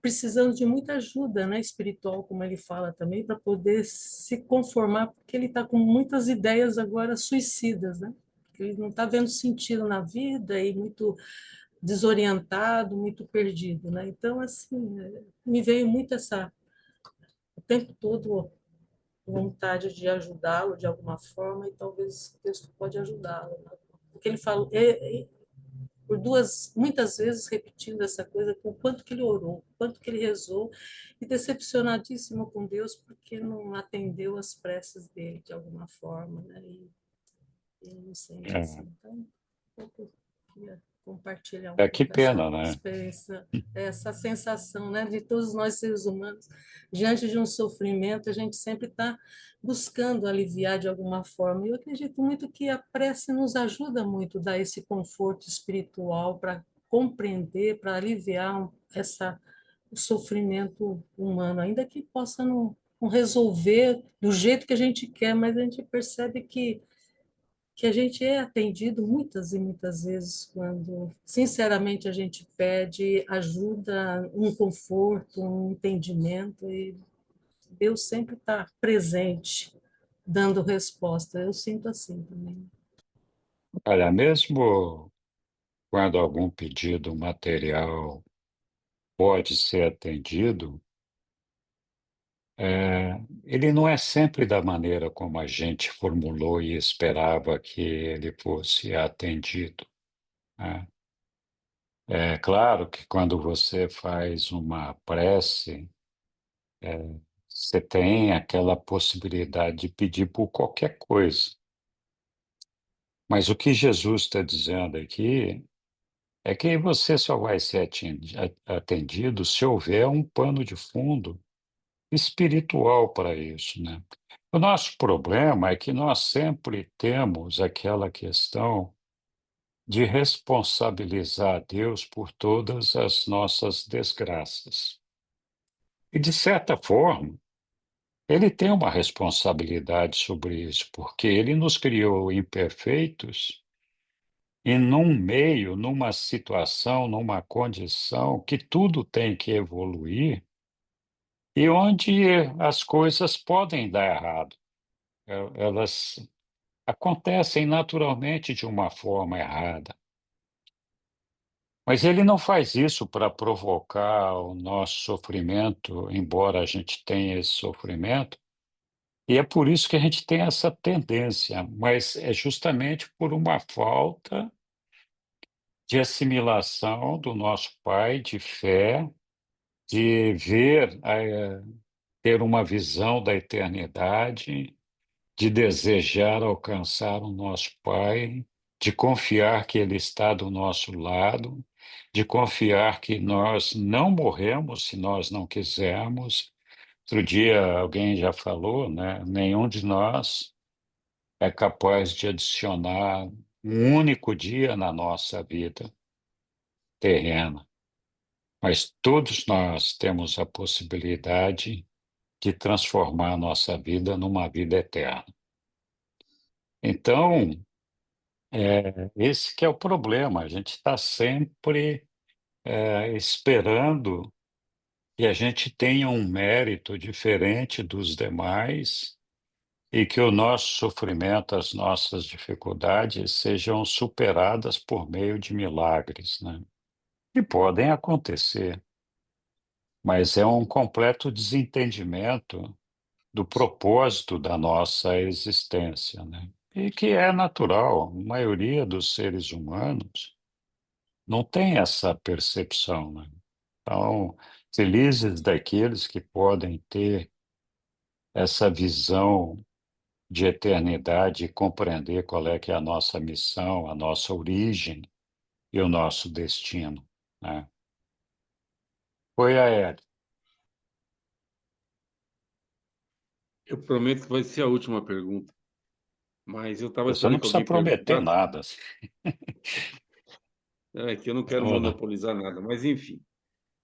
precisando de muita ajuda, né, espiritual, como ele fala também, para poder se conformar, porque ele está com muitas ideias agora suicidas, né? Ele não está vendo sentido na vida e muito desorientado, muito perdido, né? Então, assim, me veio muito o tempo todo, vontade de ajudá-lo de alguma forma e talvez o texto pode ajudá-lo, né? Porque ele fala, muitas vezes repetindo essa coisa, com o quanto que ele orou, o quanto que ele rezou, e decepcionadíssimo com Deus porque não atendeu as preces dele de alguma forma, né? E não sente É, assim. Então, eu queria compartilhar um que pouco essa pena, né? experiência, essa sensação, né, de todos nós seres humanos, diante de um sofrimento, a gente sempre está buscando aliviar de alguma forma. E eu acredito muito que a prece nos ajuda muito a dar esse conforto espiritual para compreender, para aliviar o sofrimento humano, ainda que possa não resolver do jeito que a gente quer, mas a gente percebe que a gente é atendido muitas e muitas vezes quando, sinceramente, a gente pede ajuda, um conforto, um entendimento, e Deus sempre está presente, dando resposta. Eu sinto assim também. Olha, mesmo quando algum pedido material pode ser atendido, ele não é sempre da maneira como a gente formulou e esperava que ele fosse atendido, né? É claro que quando você faz uma prece, você tem aquela possibilidade de pedir por qualquer coisa. Mas o que Jesus está dizendo aqui é que você só vai ser atendido se houver um pano de fundo espiritual para isso, né? O nosso problema é que nós sempre temos aquela questão de responsabilizar Deus por todas as nossas desgraças. E, de certa forma, ele tem uma responsabilidade sobre isso, porque ele nos criou imperfeitos e num meio, numa situação, numa condição que tudo tem que evoluir e onde as coisas podem dar errado. Elas acontecem naturalmente de uma forma errada. Mas ele não faz isso para provocar o nosso sofrimento, embora a gente tenha esse sofrimento, e é por isso que a gente tem essa tendência, mas é justamente por uma falta de assimilação do nosso Pai, de fé, de ver, ter uma visão da eternidade, de desejar alcançar o nosso Pai, de confiar que Ele está do nosso lado, de confiar que nós não morremos se nós não quisermos. Outro dia alguém já falou, né? Nenhum de nós é capaz de adicionar um único dia na nossa vida terrena, mas todos nós temos a possibilidade de transformar a nossa vida numa vida eterna. Então, esse que é o problema. A gente está sempre esperando que a gente tenha um mérito diferente dos demais e que o nosso sofrimento, as nossas dificuldades sejam superadas por meio de milagres, né? Que podem acontecer, mas é um completo desentendimento do propósito da nossa existência, né? E que é natural. A maioria dos seres humanos não tem essa percepção, né? Então, felizes daqueles que podem ter essa visão de eternidade e compreender qual é que é a nossa missão, a nossa origem e o nosso destino, né? Oi, Aéreo. Eu prometo que vai ser a última pergunta, mas eu estava Você não esperando que precisa alguém prometer perguntasse. nada. É que eu não quero Olha, monopolizar nada, mas enfim,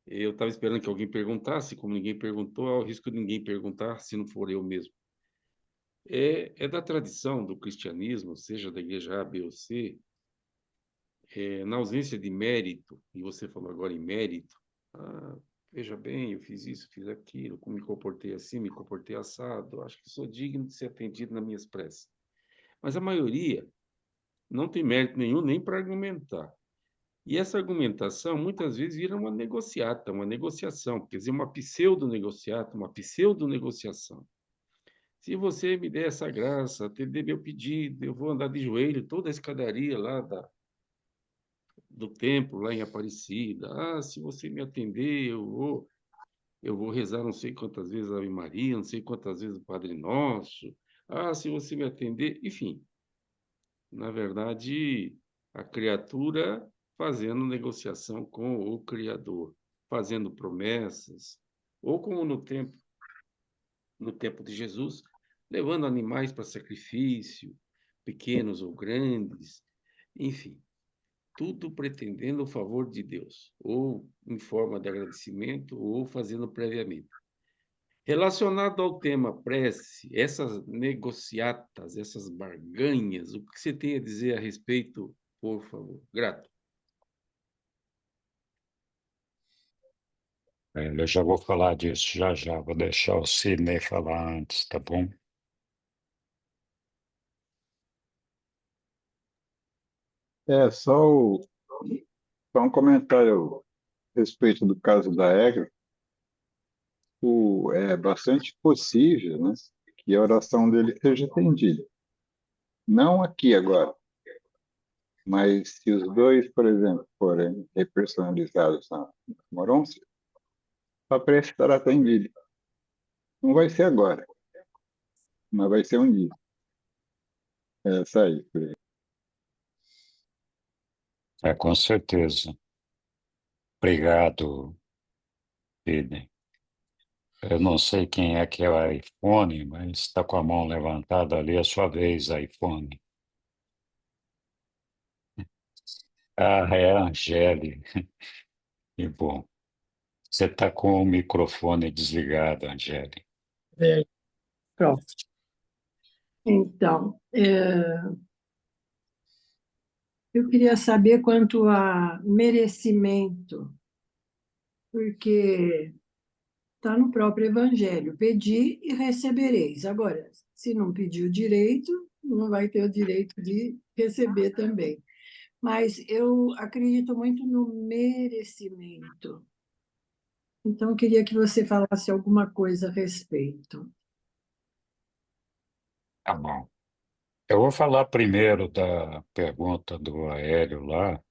eu estava esperando que alguém perguntasse, como ninguém perguntou, há o risco de ninguém perguntar, se não for eu mesmo. É da tradição do cristianismo, seja da igreja A, B ou C, na ausência de mérito, e você falou agora em mérito, veja bem, eu fiz isso, fiz aquilo, como me comportei assim, me comportei assado, acho que sou digno de ser atendido nas minhas preces. Mas a maioria não tem mérito nenhum nem para argumentar. E essa argumentação muitas vezes vira uma negociata, uma negociação, quer dizer, uma pseudo-negociata, uma pseudo-negociação. Se você me der essa graça, atender meu pedido, eu vou andar de joelho toda a escadaria lá do templo, lá em Aparecida. Se você me atender, eu vou rezar não sei quantas vezes a Ave Maria, não sei quantas vezes o Padre Nosso. Se você me atender, enfim. Na verdade, a criatura fazendo negociação com o Criador, fazendo promessas, ou como no tempo de Jesus, levando animais para sacrifício, pequenos ou grandes, enfim, tudo pretendendo o favor de Deus, ou em forma de agradecimento, ou fazendo previamente. Relacionado ao tema prece, essas negociatas, essas barganhas, o que você tem a dizer a respeito, por favor? Grato. eu já vou falar disso já já. Vou deixar o Sidney falar antes, tá bom? É só um comentário a respeito do caso da Égua. É bastante possível, né, que a oração dele seja atendida. Não aqui agora, mas se os dois, por exemplo, forem repersonalizados na Moronce, a prece estará atendida. Não vai ser agora, mas vai ser um dia. É isso aí. Com certeza. Obrigado, Sidney. Eu não sei quem é que é o iPhone, mas está com a mão levantada ali, é a sua vez, iPhone. É a Angélica. Que bom. Você está com o microfone desligado, Angélica. Pronto. Então, eu queria saber quanto a merecimento, porque está no próprio Evangelho: pedi e recebereis. Agora, se não pediu direito, não vai ter o direito de receber também. Mas eu acredito muito no merecimento. Então, eu queria que você falasse alguma coisa a respeito. Tá bom. Eu vou falar primeiro da pergunta do Aéreo lá,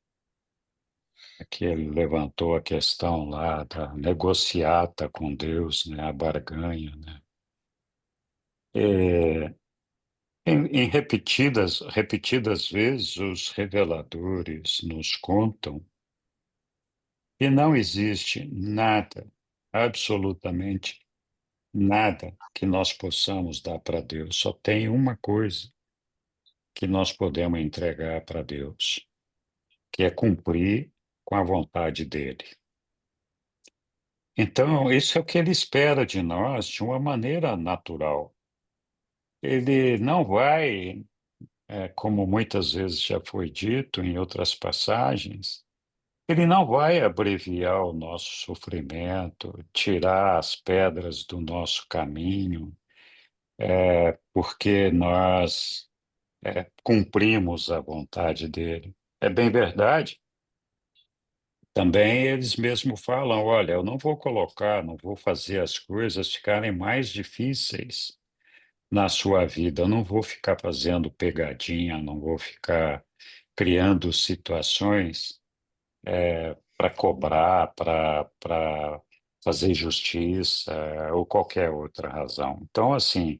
que ele levantou a questão lá da negociata com Deus, né, a barganha, né? É, em repetidas vezes, os reveladores nos contam que não existe nada, absolutamente nada que nós possamos dar para Deus. Só tem uma coisa que nós podemos entregar para Deus, que é cumprir com a vontade dele. Então, isso é o que ele espera de nós de uma maneira natural. Ele não vai, como muitas vezes já foi dito em outras passagens, ele não vai abreviar o nosso sofrimento, tirar as pedras do nosso caminho, porque nós cumprimos a vontade dele. É bem verdade. Também eles mesmos falam: olha, eu não vou colocar, não vou fazer as coisas ficarem mais difíceis na sua vida, eu não vou ficar fazendo pegadinha, não vou ficar criando situações para cobrar, para fazer justiça ou qualquer outra razão. Então, assim,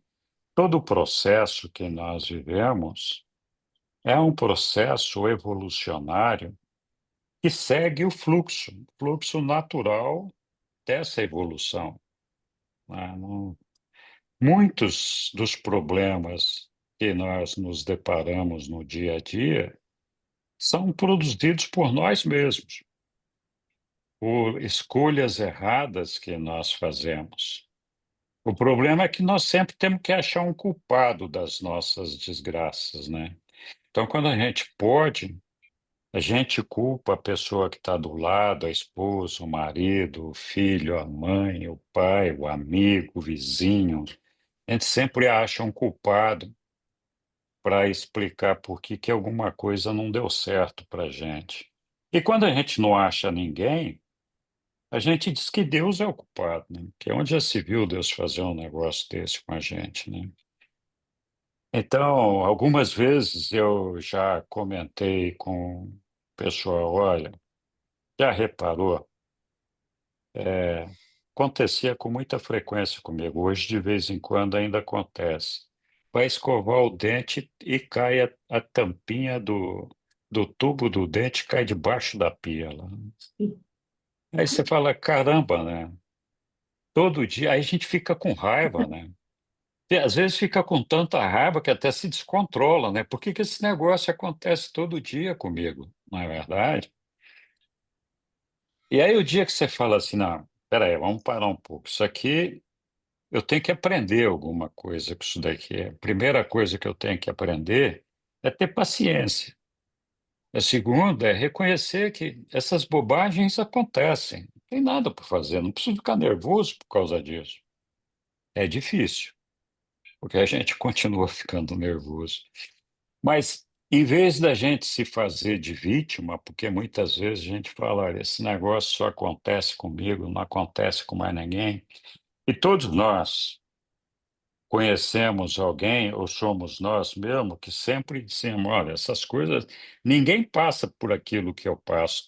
todo o processo que nós vivemos é um processo evolucionário que segue o fluxo natural dessa evolução, né? Muitos dos problemas que nós nos deparamos no dia a dia são produzidos por nós mesmos, por escolhas erradas que nós fazemos. O problema é que nós sempre temos que achar um culpado das nossas desgraças, né? Então, quando a gente pode, a gente culpa a pessoa que está do lado, a esposa, o marido, o filho, a mãe, o pai, o amigo, o vizinho. A gente sempre acha um culpado para explicar por que que alguma coisa não deu certo para a gente. E quando a gente não acha ninguém, a gente diz que Deus é o culpado, né? Que onde já se viu Deus fazer um negócio desse com a gente, né? Então, algumas vezes eu já comentei com o pessoal: olha, já reparou? Acontecia com muita frequência comigo. Hoje, de vez em quando, ainda acontece. Vai escovar o dente e cai a tampinha do tubo do dente, cai debaixo da pia lá. Aí você fala: caramba, né? Todo dia. Aí a gente fica com raiva, né? E às vezes fica com tanta raiva que até se descontrola, né? Por que que esse negócio acontece todo dia comigo? Não é verdade? E aí o dia que você fala assim: não, peraí, vamos parar um pouco. Isso aqui eu tenho que aprender alguma coisa com isso daqui. A primeira coisa que eu tenho que aprender é ter paciência. A segunda é reconhecer que essas bobagens acontecem. Não tem nada para fazer, não preciso ficar nervoso por causa disso. É difícil, porque a gente continua ficando nervoso. Mas, em vez da gente se fazer de vítima, porque muitas vezes a gente fala: olha, esse negócio só acontece comigo, não acontece com mais ninguém. E todos nós conhecemos alguém, ou somos nós mesmos, que sempre dizemos: olha, essas coisas, ninguém passa por aquilo que eu passo.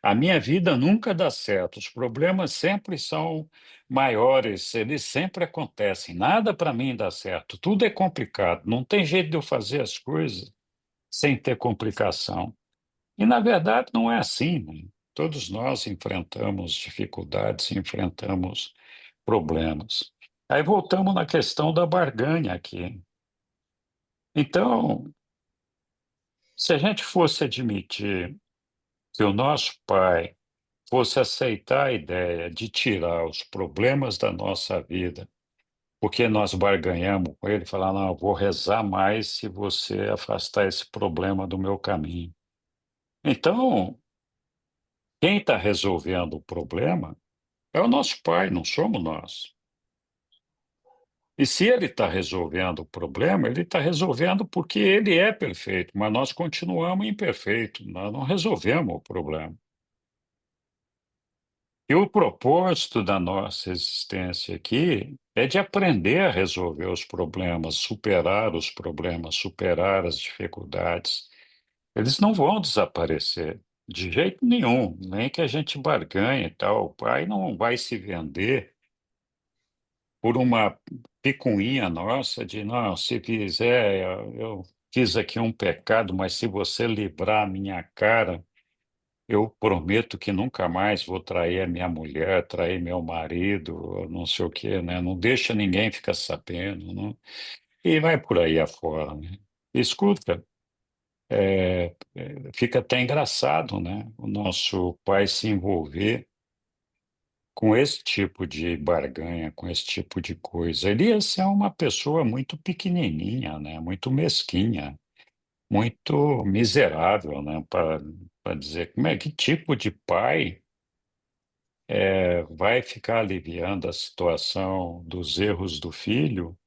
A minha vida nunca dá certo, os problemas sempre são maiores, eles sempre acontecem, nada para mim dá certo, tudo é complicado, não tem jeito de eu fazer as coisas sem ter complicação. E, na verdade, não é assim, né? Todos nós enfrentamos dificuldades, enfrentamos problemas. Aí voltamos na questão da barganha aqui. Então, se a gente fosse admitir que o nosso pai fosse aceitar a ideia de tirar os problemas da nossa vida, porque nós barganhamos com ele, falar: não, eu vou rezar mais se você afastar esse problema do meu caminho. Então, quem está resolvendo o problema é o nosso pai, não somos nós. E se ele está resolvendo o problema, ele está resolvendo porque ele é perfeito, mas nós continuamos imperfeitos, nós não resolvemos o problema. E o propósito da nossa existência aqui é de aprender a resolver os problemas, superar as dificuldades. Eles não vão desaparecer. de jeito nenhum, nem que a gente barganhe e tal. O pai não vai se vender por uma picuinha nossa de, não, se fizer, eu fiz aqui um pecado, mas se você livrar a minha cara, eu prometo que nunca mais vou trair a minha mulher, trair meu marido, não sei o quê, né? Não deixa ninguém ficar sabendo, né? E vai por aí afora, né? Escuta, fica até engraçado, né? O nosso pai se envolver com esse tipo de barganha, com esse tipo de coisa. Elias é uma pessoa muito pequenininha, né? Muito mesquinha, muito miserável, né? Para dizer como é que tipo de pai vai ficar aliviando a situação dos erros do filho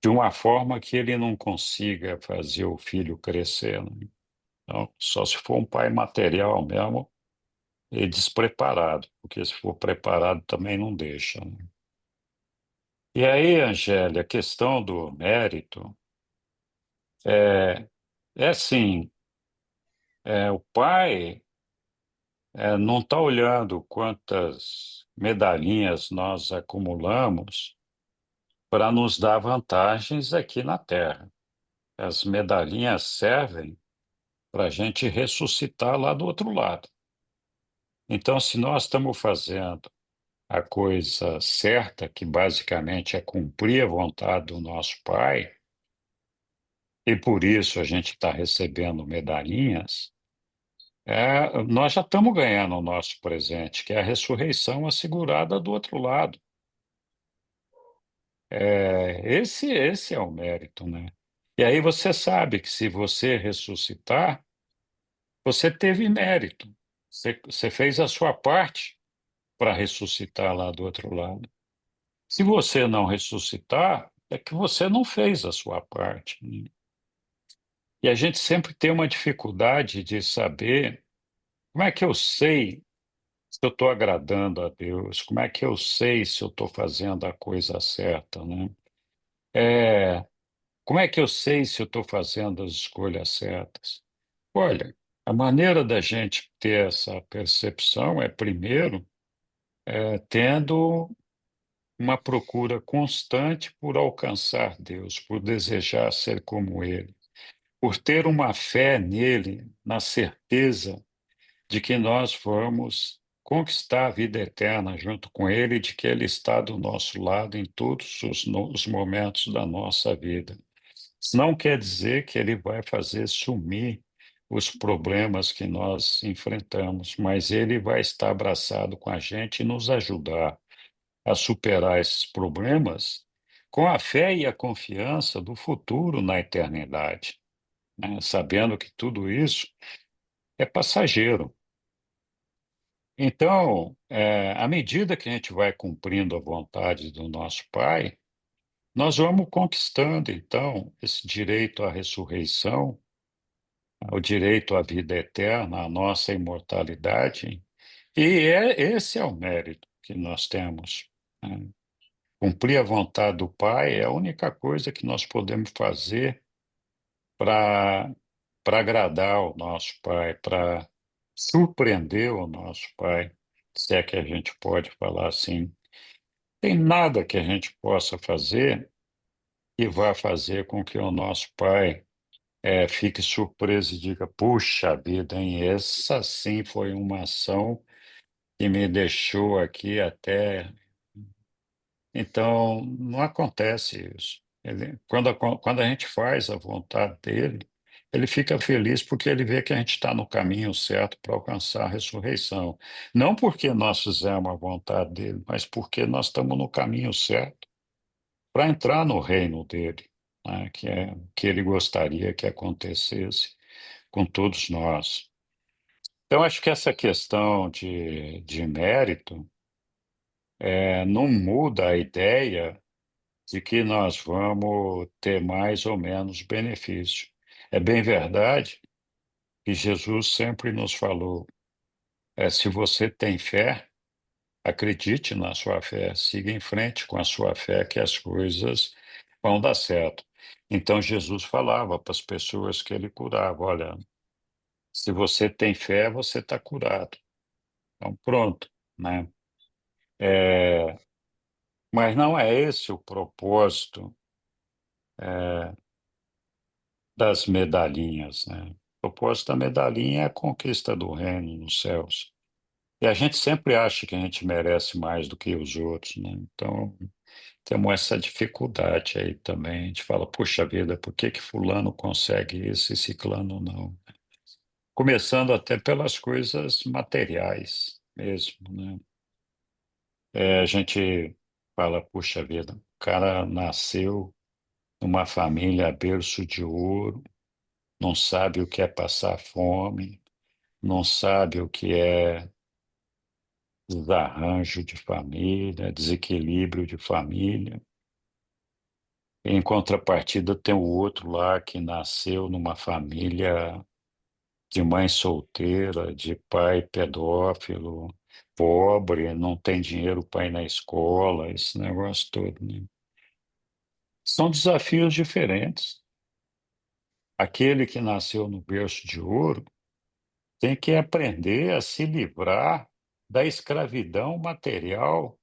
de uma forma que ele não consiga fazer o filho crescer, né? Então, só se for um pai material mesmo e despreparado, porque se for preparado também não deixa, né? E aí, Angélia, a questão do mérito é, é assim, o pai não está olhando quantas medalhinhas nós acumulamos para nos dar vantagens aqui na Terra. As medalhinhas servem para a gente ressuscitar lá do outro lado. Então, se nós estamos fazendo a coisa certa, que basicamente é cumprir a vontade do nosso Pai, e por isso a gente está recebendo medalhinhas, nós já estamos ganhando o nosso presente, que é a ressurreição assegurada do outro lado. Esse é o mérito, né? E aí você sabe que se você ressuscitar, você teve mérito. Você fez a sua parte para ressuscitar lá do outro lado. Se você não ressuscitar, é que você não fez a sua parte, né? E a gente sempre tem uma dificuldade de saber como é que eu sei se eu estou agradando a Deus, como é que eu sei se eu estou fazendo a coisa certa, né? É, como é que eu sei se eu estou fazendo as escolhas certas? Olha, a maneira da gente ter essa percepção é, primeiro, tendo uma procura constante por alcançar Deus, por desejar ser como Ele, por ter uma fé nele, na certeza de que nós vamos conquistar a vida eterna junto com Ele, e de que Ele está do nosso lado em todos os momentos da nossa vida. Isso não quer dizer que Ele vai fazer sumir os problemas que nós enfrentamos, mas Ele vai estar abraçado com a gente e nos ajudar a superar esses problemas com a fé e a confiança do futuro na eternidade, né? Sabendo que tudo isso é passageiro. Então, à medida que a gente vai cumprindo a vontade do nosso Pai, nós vamos conquistando, então, esse direito à ressurreição, o direito à vida eterna, à nossa imortalidade, e esse é o mérito que nós temos, né? Cumprir a vontade do Pai é a única coisa que nós podemos fazer para agradar o nosso Pai, para surpreender o nosso Pai, se é que a gente pode falar assim. Tem nada que a gente possa fazer que vá fazer com que o nosso Pai fique surpreso e diga: puxa vida, hein? Essa sim foi uma ação que me deixou aqui até. Então, não acontece isso. Quando a gente faz a vontade dele, ele fica feliz porque ele vê que a gente está no caminho certo para alcançar a ressurreição. Não porque nós fizemos a vontade dele, mas porque nós estamos no caminho certo para entrar no reino dele, né, que é o que ele gostaria que acontecesse com todos nós. Então, acho que essa questão de mérito não muda a ideia de que nós vamos ter mais ou menos benefício. É bem verdade que Jesus sempre nos falou: se você tem fé, acredite na sua fé, siga em frente com a sua fé, que as coisas vão dar certo. Então Jesus falava para as pessoas que ele curava: olha, Se você tem fé, você está curado. Então, pronto, né? Mas não é esse o propósito das medalhinhas, né? O propósito da medalhinha é a conquista do reino nos céus. E a gente sempre acha que a gente merece mais do que os outros, né? Então, temos essa dificuldade aí também. A gente fala, puxa vida, por que que fulano consegue isso e ciclano não? Começando até pelas coisas materiais mesmo, né? A gente fala, puxa vida, o cara nasceu numa família berço de ouro, não sabe o que é passar fome, não sabe o que é desarranjo de família, desequilíbrio de família. Em contrapartida, tem o outro lá que nasceu numa família de mãe solteira, de pai pedófilo, pobre, não tem dinheiro para ir na escola, esse negócio todo, né? São desafios diferentes. Aquele que nasceu no berço de ouro tem que aprender a se livrar da escravidão material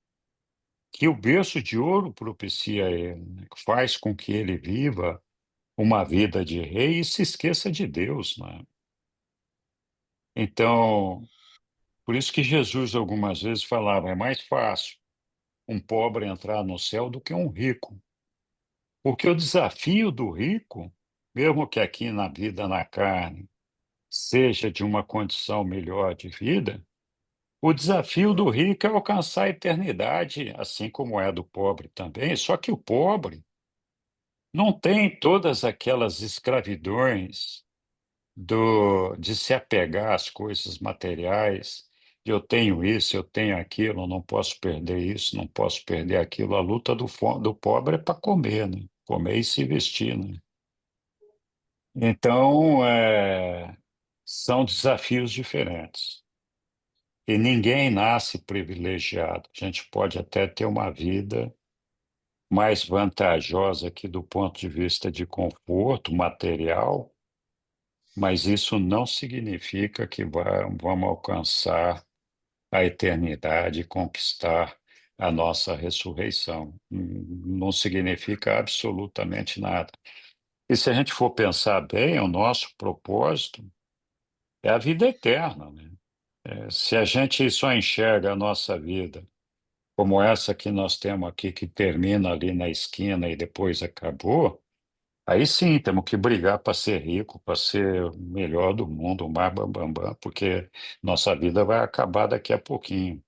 que o berço de ouro propicia a ele, né? Faz com que ele viva uma vida de rei e se esqueça de Deus, né? Então, por isso que Jesus algumas vezes falava, é mais fácil um pobre entrar no céu do que um rico. Porque o desafio do rico, mesmo que aqui na vida na carne seja de uma condição melhor de vida, o desafio do rico é alcançar a eternidade, assim como é do pobre também, só que o pobre não tem todas aquelas escravidões de se apegar às coisas materiais, de eu tenho isso, eu tenho aquilo, não posso perder isso, não posso perder aquilo. A luta do pobre é para comer, né? Comer e se vestir, né? Então, são desafios diferentes. E ninguém nasce privilegiado. A gente pode até ter uma vida mais vantajosa aqui do ponto de vista de conforto material, mas isso não significa que vamos alcançar a eternidade e conquistar a nossa ressurreição. Não significa absolutamente nada. E se a gente for pensar bem, o nosso propósito é a vida eterna, né? Se a gente só enxerga a nossa vida como essa que nós temos aqui, que termina ali na esquina e depois acabou, aí sim temos que brigar para ser rico, para ser o melhor do mundo, o mais bambambam, porque nossa vida vai acabar daqui a pouquinho.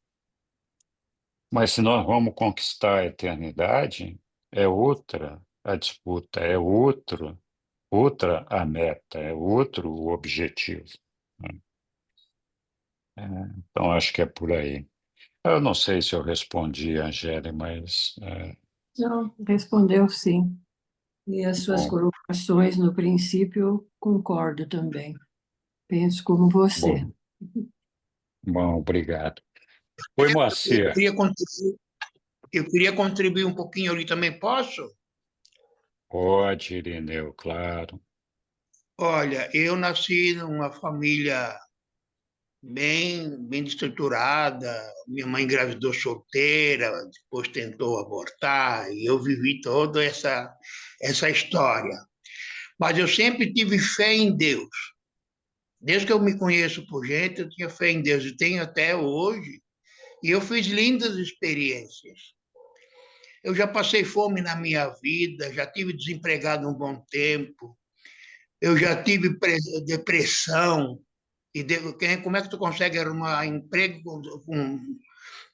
Mas se nós vamos conquistar a eternidade, é outra a disputa, é outra a meta, é outro o objetivo, né? É, então acho que é por aí. Eu não sei se eu respondi, Angélica, mas Não, respondeu sim. E as suas bom, colocações, no princípio, eu concordo também. Penso como você. bom, bom, obrigado. Oi, Eu Moacir. queria contribuir, eu queria contribuir um pouquinho ali também, posso? Pode, Irineu, claro. Olha, eu nasci numa família bem estruturada. Minha mãe engravidou solteira, depois tentou abortar, e eu vivi toda essa história. Mas eu sempre tive fé em Deus. Desde que eu me conheço por gente, eu tinha fé em Deus e tenho até hoje. E eu fiz lindas experiências. Eu já passei fome na minha vida, já tive desempregado um bom tempo, eu já tive depressão. Como é que tu consegue arrumar emprego com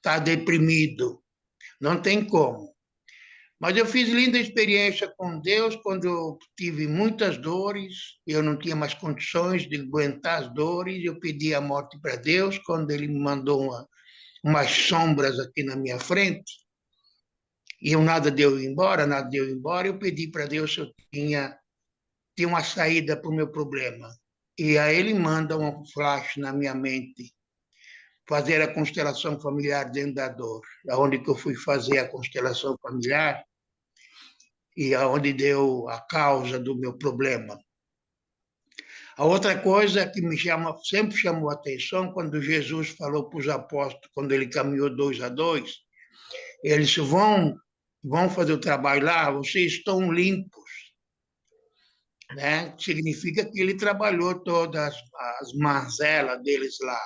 tá deprimido? Não tem como. Mas eu fiz linda experiência com Deus quando eu tive muitas dores, eu não tinha mais condições de aguentar as dores, eu pedi a morte para Deus quando ele me mandou umas sombras aqui na minha frente. E eu nada deu embora, eu pedi para Deus se eu tinha uma saída para o meu problema. E aí ele manda um flash na minha mente, fazer a constelação familiar dentro da dor, aonde que eu fui fazer a constelação familiar e aonde deu a causa do meu problema. A outra coisa que sempre chamou a atenção, quando Jesus falou para os apóstolos, quando ele caminhou 2 a 2, eles vão fazer o trabalho lá, vocês estão limpos, né? Significa que ele trabalhou todas as mazelas deles lá.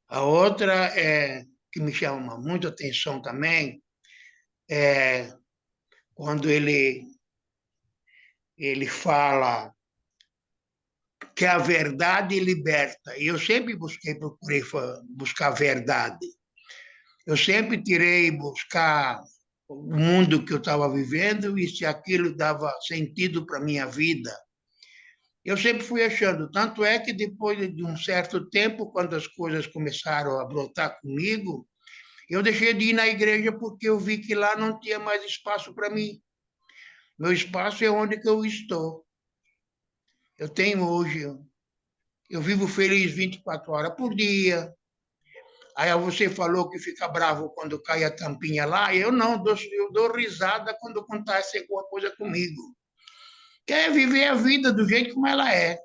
A outra que me chama muito atenção também é quando ele fala que a verdade liberta. E eu sempre procurei buscar a verdade. Eu sempre tirei buscar o mundo que eu estava vivendo e se aquilo dava sentido para a minha vida. Eu sempre fui achando. Tanto é que depois de um certo tempo, quando as coisas começaram a brotar comigo, eu deixei de ir na igreja porque eu vi que lá não tinha mais espaço para mim. Meu espaço é onde que eu estou. Eu tenho hoje, eu vivo feliz 24 horas por dia. Aí você falou que fica bravo quando cai a tampinha lá. Eu não, eu dou risada quando acontece alguma coisa comigo. Quer viver a vida do jeito como ela é.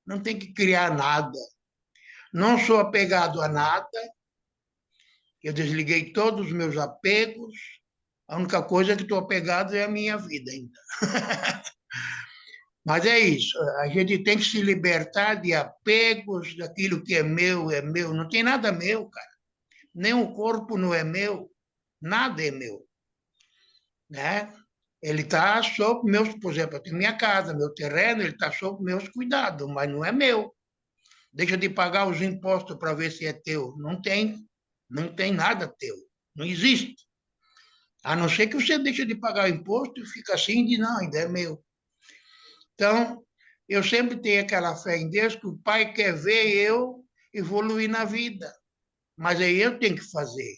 Não tem que criar nada. Não sou apegado a nada. Eu desliguei todos os meus apegos. A única coisa que estou apegado é a minha vida ainda. Mas é isso. A gente tem que se libertar de apegos, daquilo que é meu, é meu. Não tem nada meu, cara. Nem o corpo não é meu. Nada é meu. Né? Ele está sob meus, por exemplo, eu tenho minha casa, meu terreno, ele está sob meus cuidados, mas não é meu. Deixa de pagar os impostos para ver se é teu. Não tem. Não tem nada teu. Não existe. A não ser que você deixe de pagar o imposto e fica assim de não, ainda é meu. Então, eu sempre tenho aquela fé em Deus que o Pai quer ver eu evoluir na vida. Mas aí eu tenho que fazer.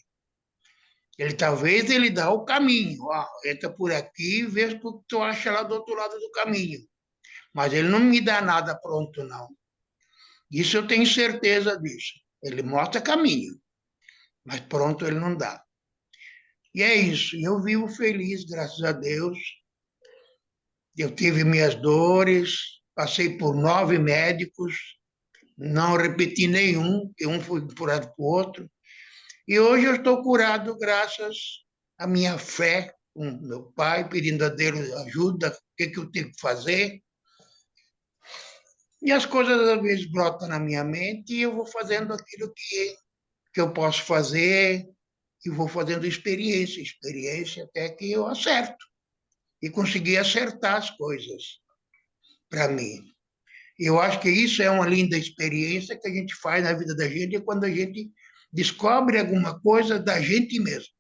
Talvez ele dá o caminho. Ó, entra por aqui e vê o que tu acha lá do outro lado do caminho. Mas ele não me dá nada pronto, não. Isso eu tenho certeza disso. Ele mostra caminho, mas pronto ele não dá. E é isso. Eu vivo feliz, graças a Deus. Eu tive minhas dores, passei por 9 médicos, não repeti nenhum, que um foi curado por outro. E hoje eu estou curado graças à minha fé com meu pai, pedindo a Deus ajuda, o que eu tenho que fazer. E as coisas às vezes brotam na minha mente e eu vou fazendo aquilo que eu posso fazer e vou fazendo experiência até que eu acerto. E consegui acertar as coisas para mim. Eu acho que isso é uma linda experiência que a gente faz na vida da gente quando a gente descobre alguma coisa da gente mesmo.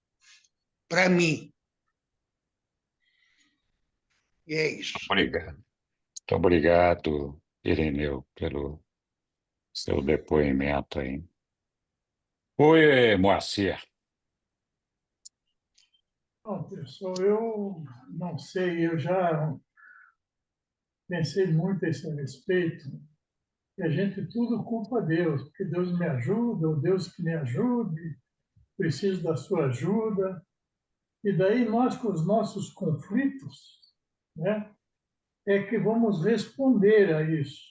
Para mim. E é isso. Obrigado. Muito obrigado, Ireneu, pelo seu depoimento aí. Oi, Moacir. Bom, pessoal, eu não sei, eu já pensei muito a esse respeito, e a gente tudo culpa a Deus, porque Deus me ajuda, ou Deus que me ajude, preciso da sua ajuda. E daí nós, com os nossos conflitos, né, é que vamos responder a isso.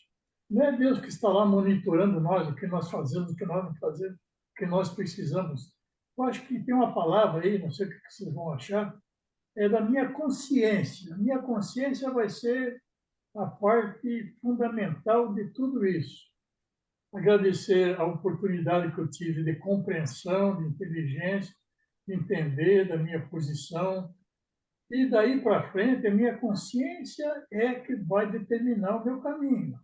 Não é Deus que está lá monitorando nós, o que nós fazemos, o que nós não fazemos, o que nós precisamos. Eu acho que tem uma palavra aí, não sei o que vocês vão achar, é da minha consciência. A minha consciência vai ser a parte fundamental de tudo isso. Agradecer a oportunidade que eu tive de compreensão, de inteligência, de entender da minha posição. E daí para frente, a minha consciência é que vai determinar o meu caminho.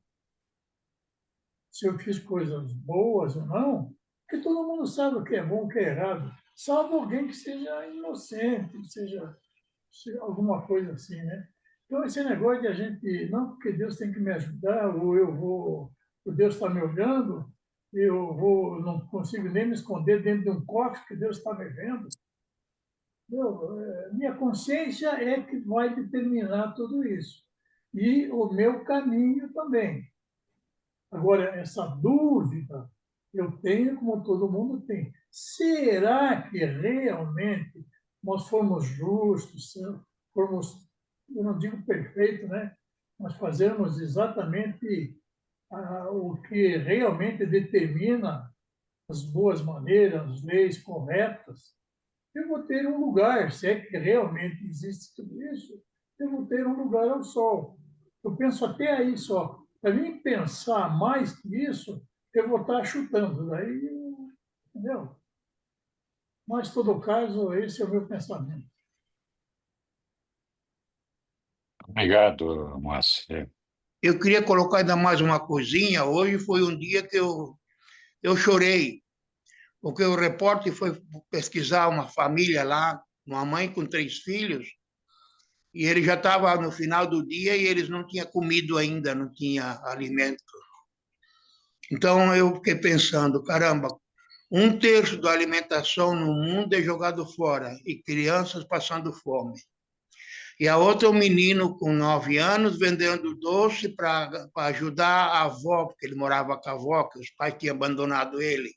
Se eu fiz coisas boas ou não, porque todo mundo sabe o que é bom e o que é errado, salvo alguém que seja inocente, que seja alguma coisa assim, né? Então, esse negócio de a gente, não porque Deus tem que me ajudar, ou eu vou, o Deus está me olhando, eu vou, não consigo nem me esconder dentro de um cofre que Deus está me vendo. Minha consciência é que vai determinar tudo isso. E o meu caminho também. Agora, essa dúvida eu tenho, como todo mundo tem. Será que realmente nós fomos justos, fomos, eu não digo perfeito, né? Mas fazermos exatamente o que realmente determina as boas maneiras, as leis corretas, eu vou ter um lugar, se é que realmente existe tudo isso, eu vou ter um lugar ao sol. Eu penso até aí só. Para mim pensar mais que isso, eu vou estar chutando. Daí, entendeu? Mas, em todo caso, esse é o meu pensamento. Obrigado, Moacir. Eu queria colocar ainda mais uma coisinha. Hoje foi um dia que eu chorei, porque o repórter foi pesquisar uma família lá, uma mãe com 3 filhos, e ele já estava no final do dia e eles não tinham comido ainda, não tinha alimento. Então eu fiquei pensando, caramba, 1/3 da alimentação no mundo é jogado fora e crianças passando fome. E a outra é um menino com 9 anos vendendo doce para ajudar a avó, porque ele morava com a avó, que os pais tinham abandonado ele.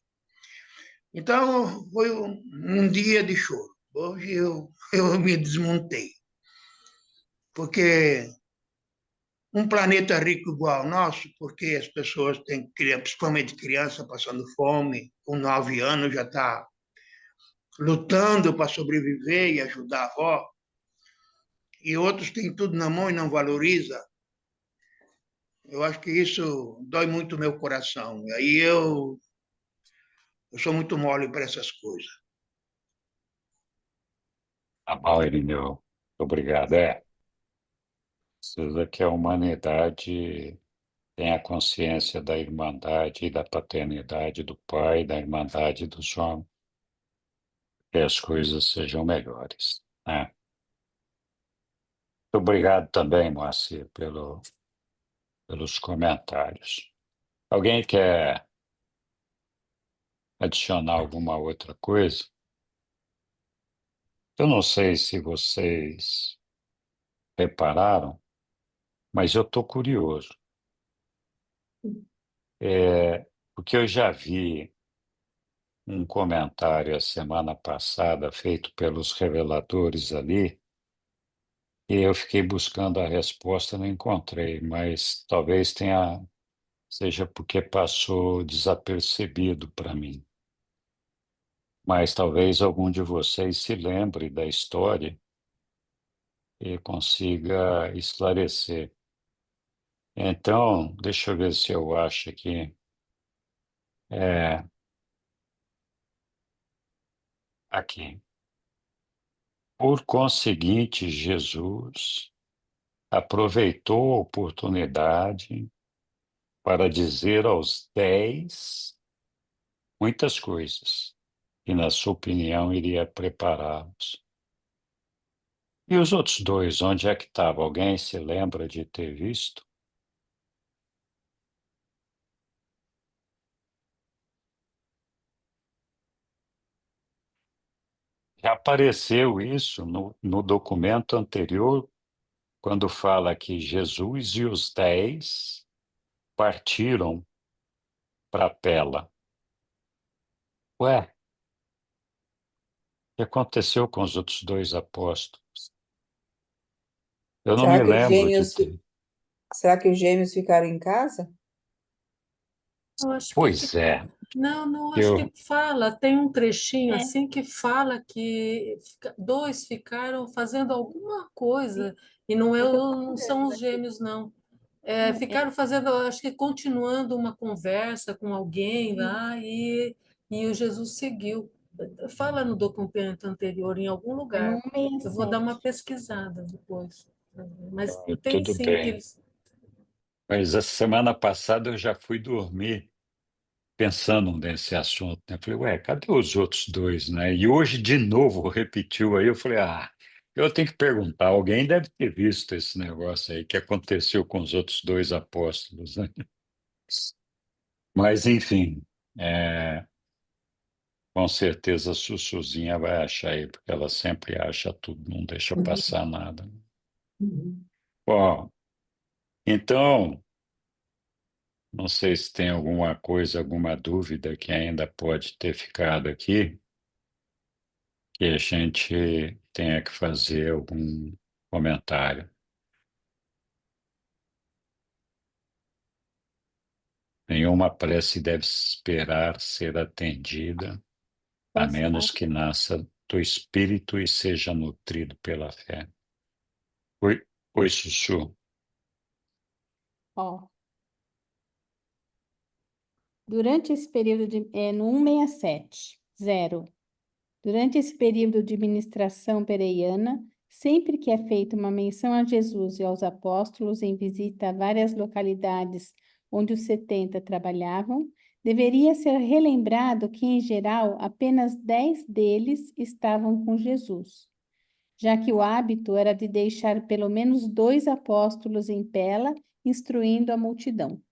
Então, foi um dia de choro. Hoje eu me desmontei, porque um planeta rico igual ao nosso, porque as pessoas têm, principalmente criança, passando fome, com 9 anos já está lutando para sobreviver e ajudar a avó, e outros têm tudo na mão e não valoriza. Eu acho que isso dói muito o meu coração. E aí eu sou muito mole para essas coisas. Tá bom, Irineu. Obrigado. Precisa que a humanidade tenha consciência da irmandade e da paternidade do Pai, da irmandade dos homens, que as coisas sejam melhores, né? Muito obrigado também, Moacir, pelos comentários. Alguém quer adicionar alguma outra coisa? Eu não sei se vocês repararam, mas eu estou curioso. Porque eu já vi um comentário a semana passada feito pelos reveladores ali, e eu fiquei buscando a resposta, não encontrei, mas talvez seja porque passou desapercebido para mim. Mas talvez algum de vocês se lembre da história e consiga esclarecer. Então, deixa eu ver se eu acho aqui. Aqui. Por conseguinte, Jesus aproveitou a oportunidade para dizer aos 10 muitas coisas, e, na sua opinião, iria prepará-los. E os outros 2, onde é que estavam? Alguém se lembra de ter visto? Já apareceu isso no documento anterior, quando fala que Jesus e os 10 partiram para Pela. Ué, o que aconteceu com os outros 2 apóstolos? Eu não me Será que os lembro de gêmeos, ter. será que os gêmeos ficaram em casa? Eu acho Pois é, não, acho que eu, fala, tem um trechinho É. assim que fala que 2 ficaram fazendo alguma coisa, e não são os gêmeos, não. Ficaram fazendo, acho que continuando uma conversa com alguém lá, e o Jesus seguiu. Fala no documento anterior, em algum Foi no lugar. Eu vou dar uma 167. pesquisada depois. Mas tem tudo sim que bem. eles. Mas a semana passada eu já fui dormir pensando nesse assunto, né? Falei, ué, cadê os outros 2, né? E hoje de novo repetiu aí, eu falei, eu tenho que perguntar, alguém deve ter visto esse negócio aí que aconteceu com os outros 2 apóstolos, né? Mas, enfim, é, com certeza a Sussuzinha vai achar aí, porque ela sempre acha tudo, não deixa passar nada. Bom, então, não sei se tem alguma coisa, alguma dúvida que ainda pode ter ficado aqui, que a gente tenha que fazer algum comentário. Nenhuma prece deve esperar ser atendida, a Posso falar? menos que nasça do Espírito e seja nutrido pela fé. Oi, oi, Sussu. Ó, durante esse período no 167, 0. Durante esse período de ministração pereiana, sempre que é feita uma menção a Jesus e aos apóstolos em visita a várias localidades onde os 70 trabalhavam, deveria ser relembrado que, em geral, apenas 10 deles estavam com Jesus, já que o hábito era de deixar pelo menos 2 apóstolos em Pela, instruindo a multidão.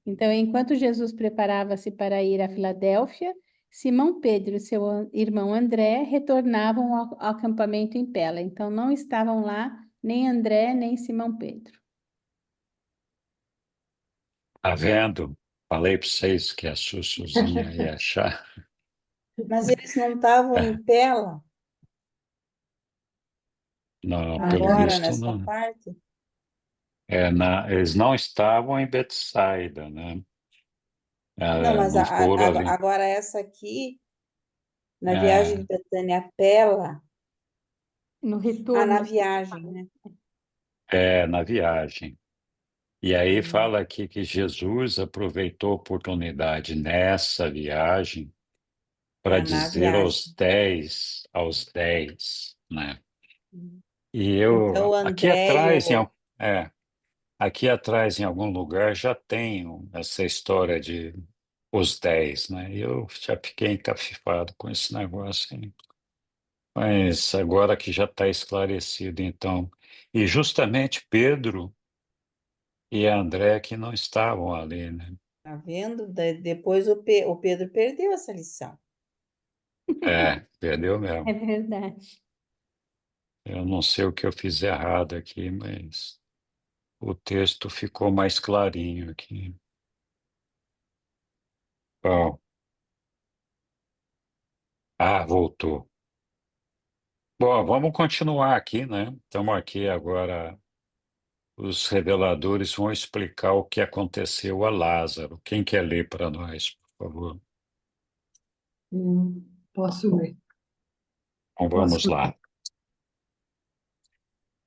Então, enquanto Jesus preparava-se para ir a Filadélfia, Simão Pedro e seu irmão André retornavam ao acampamento em Pela. Então, não estavam lá nem André, nem Simão Pedro. Tá vendo? Falei para vocês que a Sussuzinha ia achar. Mas eles não estavam em Pela Não, pelo agora, visto, nessa não. parte? Eles não estavam em Betsaida, né? Não, mas Não foram ali. agora essa aqui, na viagem de Betânia a Pela, No na retorno. viagem, né? Na viagem. E aí fala aqui que Jesus aproveitou a oportunidade nessa viagem para Na dizer viagem. aos 10, né? E Então, eu, o André e o... aqui atrás em algum lugar já tenho essa história de os 10, né? E eu já fiquei encafifado com esse negócio aí. Mas agora que já está esclarecido, então. E justamente Pedro e André que não estavam ali, né? Tá vendo? Depois o Pedro perdeu essa lição. Perdeu É mesmo. verdade. Eu não sei o que eu fiz errado aqui, mas o texto ficou mais clarinho aqui. Bom, voltou. Bom, vamos continuar aqui, né? Estamos aqui agora. Os reveladores vão explicar o que aconteceu a Lázaro. Quem quer ler para nós, por favor? Posso ler. Então vamos Posso lá. ler.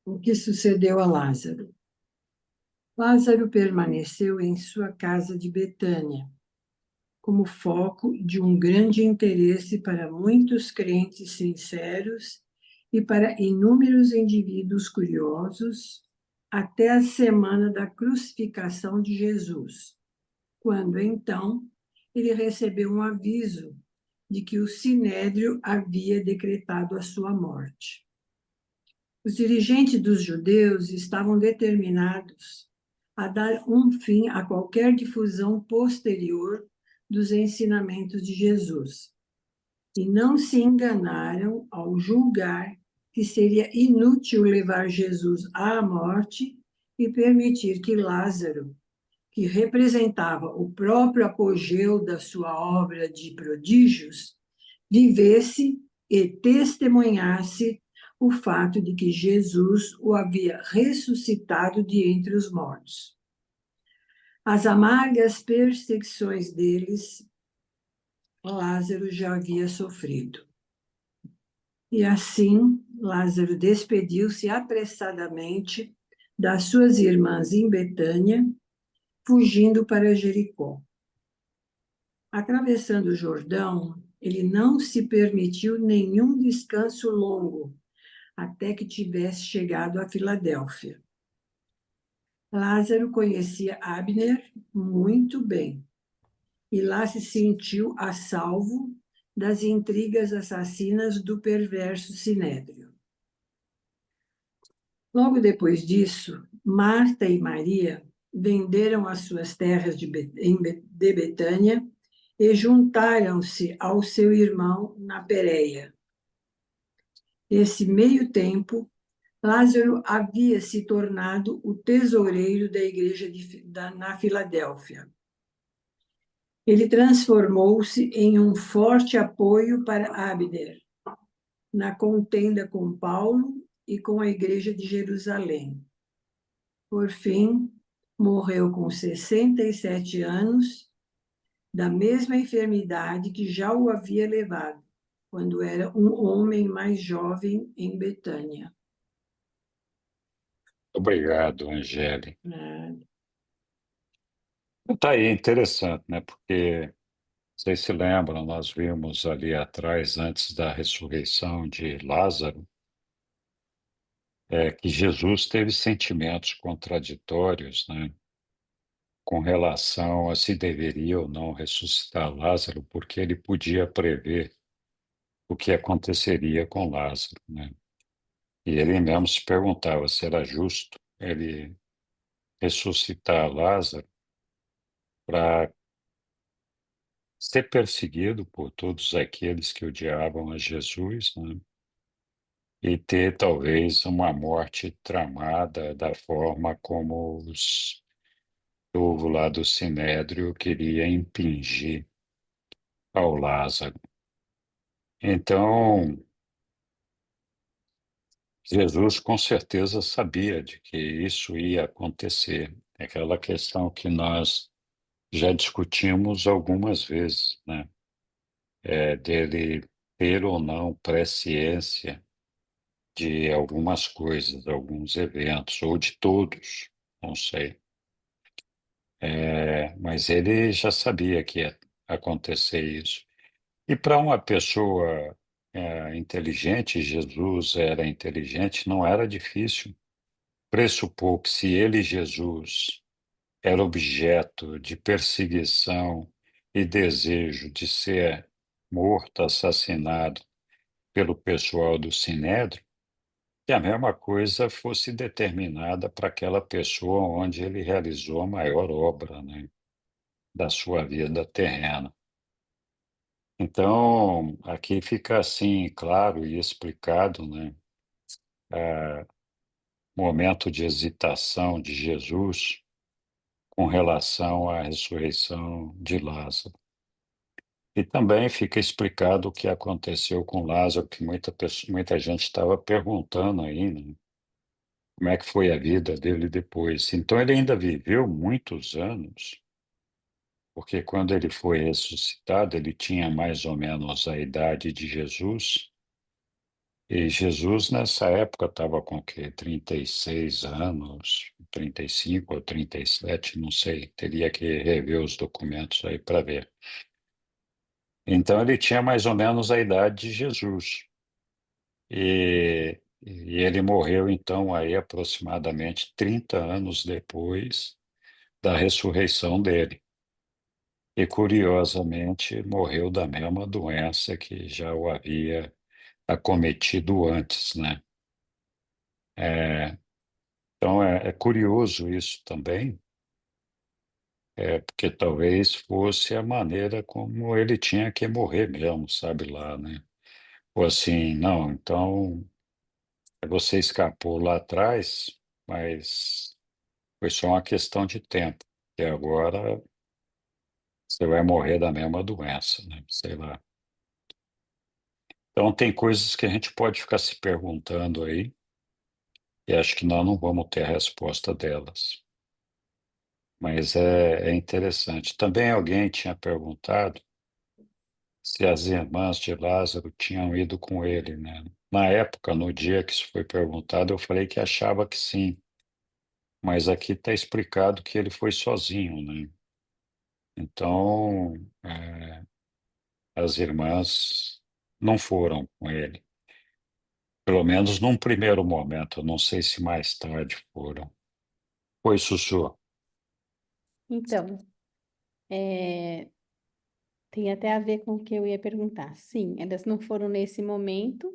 O que sucedeu a Lázaro? Lázaro permaneceu em sua casa de Betânia, como foco de um grande interesse para muitos crentes sinceros e para inúmeros indivíduos curiosos, até a semana da crucificação de Jesus, quando então ele recebeu um aviso de que o Sinédrio havia decretado a sua morte. Os dirigentes dos judeus estavam determinados a dar um fim a qualquer difusão posterior dos ensinamentos de Jesus. E não se enganaram ao julgar que seria inútil levar Jesus à morte e permitir que Lázaro, que representava o próprio apogeu da sua obra de prodígios, vivesse e testemunhasse o fato de que Jesus o havia ressuscitado de entre os mortos. As amargas perseguições deles, Lázaro já havia sofrido. E assim, Lázaro despediu-se apressadamente das suas irmãs em Betânia, fugindo para Jericó. Atravessando o Jordão, ele não se permitiu nenhum descanso longo, até que tivesse chegado a Filadélfia. Lázaro conhecia Abner muito bem, e lá se sentiu a salvo das intrigas assassinas do perverso Sinédrio. Logo depois disso, Marta e Maria venderam as suas terras de Betânia e juntaram-se ao seu irmão na Pérea. Nesse meio tempo, Lázaro havia se tornado o tesoureiro da igreja na Filadélfia. Ele transformou-se em um forte apoio para Abner, na contenda com Paulo e com a igreja de Jerusalém. Por fim, morreu com 67 anos, da mesma enfermidade que já o havia levado, quando era um homem mais jovem em Betânia. Obrigado, Angélica. Ah, Está aí, interessante, né? Porque vocês se lembram, nós vimos ali atrás, antes da ressurreição de Lázaro, que Jesus teve sentimentos contraditórios, né? Com relação a se deveria ou não ressuscitar Lázaro, porque ele podia prever o que aconteceria com Lázaro, né? E ele mesmo se perguntava se era justo ele ressuscitar Lázaro para ser perseguido por todos aqueles que odiavam a Jesus, né? E ter talvez uma morte tramada da forma como os povo lá do Sinédrio queria impingir ao Lázaro. Então, Jesus com certeza sabia de que isso ia acontecer. É aquela questão que nós já discutimos algumas vezes, né? Dele ter ou não presciência de algumas coisas, alguns eventos, ou de todos, não sei. Mas ele já sabia que ia acontecer isso. E para uma pessoa inteligente, Jesus era inteligente, não era difícil pressupor que se ele, Jesus, era objeto de perseguição e desejo de ser morto, assassinado pelo pessoal do Sinédrio, que a mesma coisa fosse determinada para aquela pessoa onde ele realizou a maior obra, né, da sua vida terrena. Então, aqui fica assim claro e explicado, né, o momento de hesitação de Jesus com relação à ressurreição de Lázaro. E também fica explicado o que aconteceu com Lázaro, que muita gente estava perguntando aí, né? Como é que foi a vida dele depois. Então, ele ainda viveu muitos anos, porque quando ele foi ressuscitado, ele tinha mais ou menos a idade de Jesus, e Jesus, nessa época, estava com o quê? 36 anos, 35 ou 37, não sei, teria que rever os documentos aí para ver. Então, ele tinha mais ou menos a idade de Jesus. E ele morreu, então, aí aproximadamente 30 anos depois da ressurreição dele. E, curiosamente, morreu da mesma doença que já o havia acometido antes, né? É, então, é curioso isso também, porque talvez fosse a maneira como ele tinha que morrer mesmo, sabe lá, né? Ou assim, não, então você escapou lá atrás, mas foi só uma questão de tempo, e agora você vai morrer da mesma doença, né? Sei lá. Então, tem coisas que a gente pode ficar se perguntando aí, e acho que nós não vamos ter a resposta delas. Mas é interessante. Também alguém tinha perguntado se as irmãs de Lázaro tinham ido com ele, né? Na época, no dia que isso foi perguntado, eu falei que achava que sim, mas aqui está explicado que ele foi sozinho, né? Então, as irmãs não foram com ele. Pelo menos num primeiro momento, eu não sei se mais tarde foram. Oi, Sussu. Então, é, tem até a ver com o que eu ia perguntar. Sim, elas não foram nesse momento,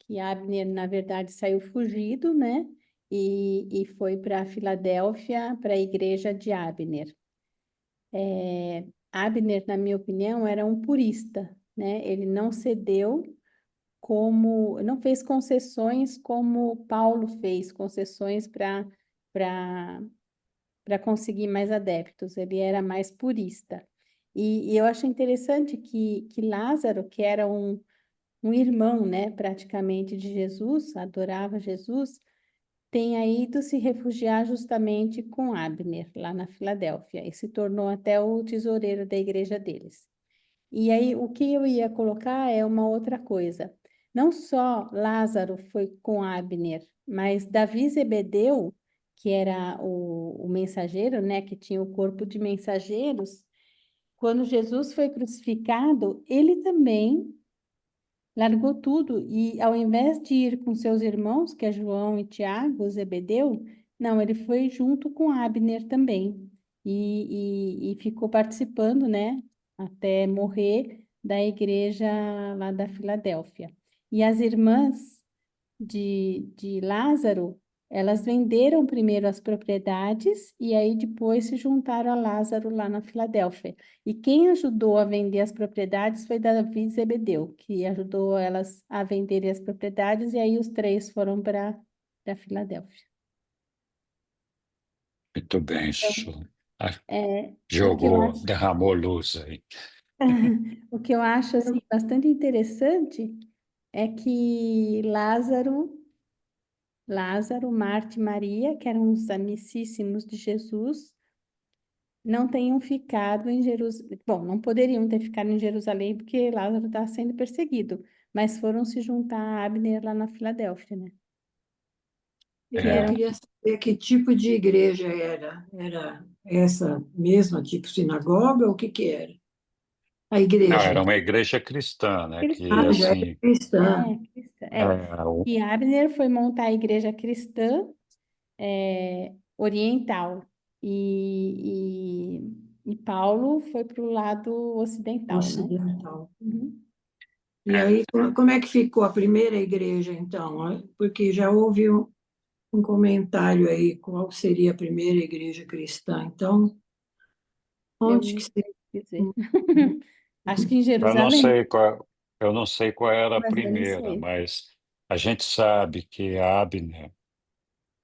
que Abner, na verdade, saiu fugido, né? E foi para Filadélfia, para a igreja de Abner. Abner, na minha opinião, era um purista, né? Ele não cedeu não fez concessões como Paulo fez, concessões para conseguir mais adeptos. Ele era mais purista. E eu acho interessante que Lázaro, que era um irmão, né, praticamente de Jesus, adorava Jesus, tenha ido se refugiar justamente com Abner, lá na Filadélfia, e se tornou até o tesoureiro da igreja deles. E aí, o que eu ia colocar é uma outra coisa. Não só Lázaro foi com Abner, mas Davi Zebedeu, que era o mensageiro, né, que tinha o corpo de mensageiros, quando Jesus foi crucificado, ele também largou tudo e, ao invés de ir com seus irmãos, que é João e Tiago, Zebedeu, não, ele foi junto com Abner também e ficou participando, né, até morrer da igreja lá da Filadélfia. E as irmãs de Lázaro, elas venderam primeiro as propriedades e aí depois se juntaram a Lázaro lá na Filadélfia. E quem ajudou a vender as propriedades foi Davi Zebedeu, que ajudou elas a venderem as propriedades, e aí os três foram para Filadélfia. Muito bem, Su. Ah, O que eu jogou, acho, derramou luz aí. o que eu acho assim, bastante interessante é que Lázaro, Marta e Maria, que eram os amicíssimos de Jesus, não tenham ficado em Jerusalém. Bom, não poderiam ter ficado em Jerusalém porque Lázaro estava sendo perseguido, mas foram se juntar a Abner lá na Filadélfia, né? Que Eu É, eram queria saber que tipo de igreja era. Era essa mesma, tipo sinagoga, ou o que que era? A não, igreja. era uma igreja cristã, né? Que Ah, cristã. já era assim, cristã. Cristã, é, E Abner foi montar a igreja cristã oriental e Paulo foi para o lado ocidental, né? Ocidental. Uhum. E é, aí, como é que ficou a primeira igreja, então? Porque já houve um comentário aí, qual seria a primeira igreja cristã. Então, Eu onde não que sei seria? dizer. Acho que em eu não Jerusalém, sei eu não sei qual era a mas deve primeira, ser. mas a gente sabe que Abner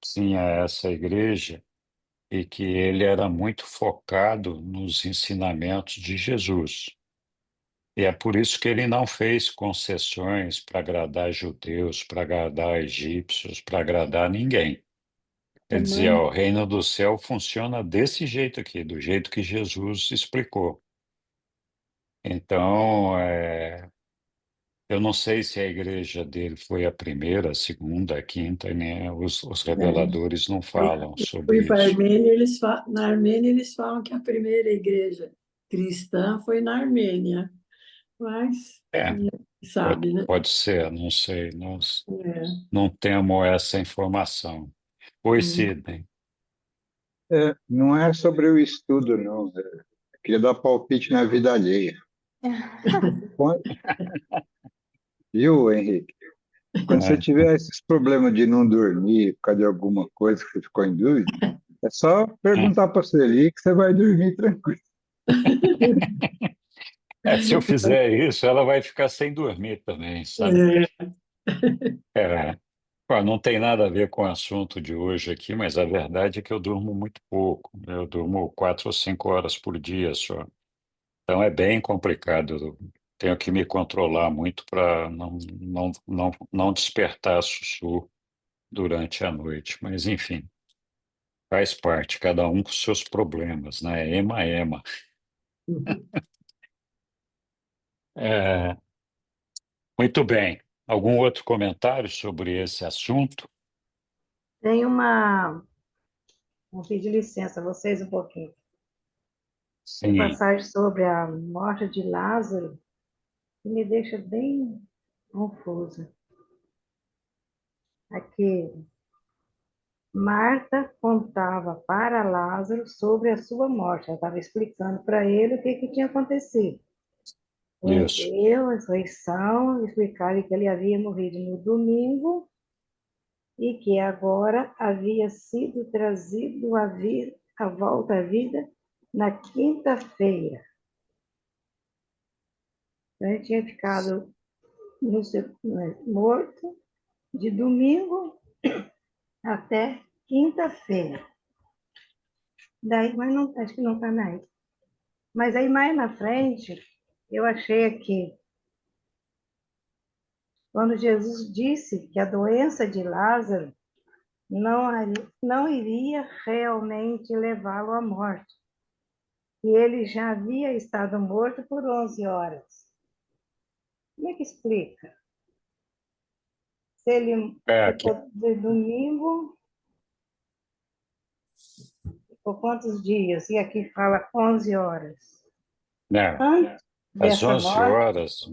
tinha essa igreja e que ele era muito focado nos ensinamentos de Jesus. E é por isso que ele não fez concessões para agradar judeus, para agradar egípcios, para agradar ninguém. Ele dizia: Romano, "Ó, o reino do céu funciona desse jeito aqui, do jeito que Jesus explicou." Então, eu não sei se a igreja dele foi a primeira, a segunda, a quinta, né? Os É. reveladores não Eu falam fui sobre para a isso. Armênia, na Armênia eles falam que a primeira igreja cristã foi na Armênia, mas É, ninguém pode, sabe, né? pode ser, não sei, nós É. não temos essa informação. Oi, Hum. Sidney. Não é sobre o estudo, não. Eu queria dar palpite na vida alheia. Quando- Viu, Henrique? Quando você É, tiver esses problemas de não dormir por causa de alguma coisa que você ficou em dúvida, é só é. perguntar para a Sueli que você vai dormir tranquilo. Se eu fizer isso, ela vai ficar sem dormir também, sabe? É. É, ó, não tem nada a ver com o assunto de hoje aqui, mas a verdade é que eu durmo muito pouco. Eu durmo 4 ou 5 horas por dia só. Então é bem complicado. Eu tenho que me controlar muito para não despertar sussurro durante a noite. Mas, enfim, faz parte, cada um com seus problemas, né? Ema, ema. É, muito bem. Algum outro comentário sobre esse assunto? Tem uma. Vou pedir licença a vocês um pouquinho. Uma Sim, passagem sobre a morte de Lázaro que me deixa bem confusa. Aqui, Marta contava para Lázaro sobre a sua morte. Ela estava explicando para ele o que tinha acontecido. isso. Vendeu a ressurreição, explicaram que ele havia morrido no domingo e que agora havia sido trazido à volta à vida na quinta-feira. Então, ele tinha ficado morto de domingo até quinta-feira. Daí, mas não, acho que não está mais. Mas aí mais na frente, eu achei aqui, quando Jesus disse que a doença de Lázaro não iria realmente levá-lo à morte, e ele já havia estado morto por 11 horas. Como é que explica? Se ele Aqui, ficou de domingo, por quantos dias? E aqui fala 11 horas. né? Antes Às dessa 11 morte, horas,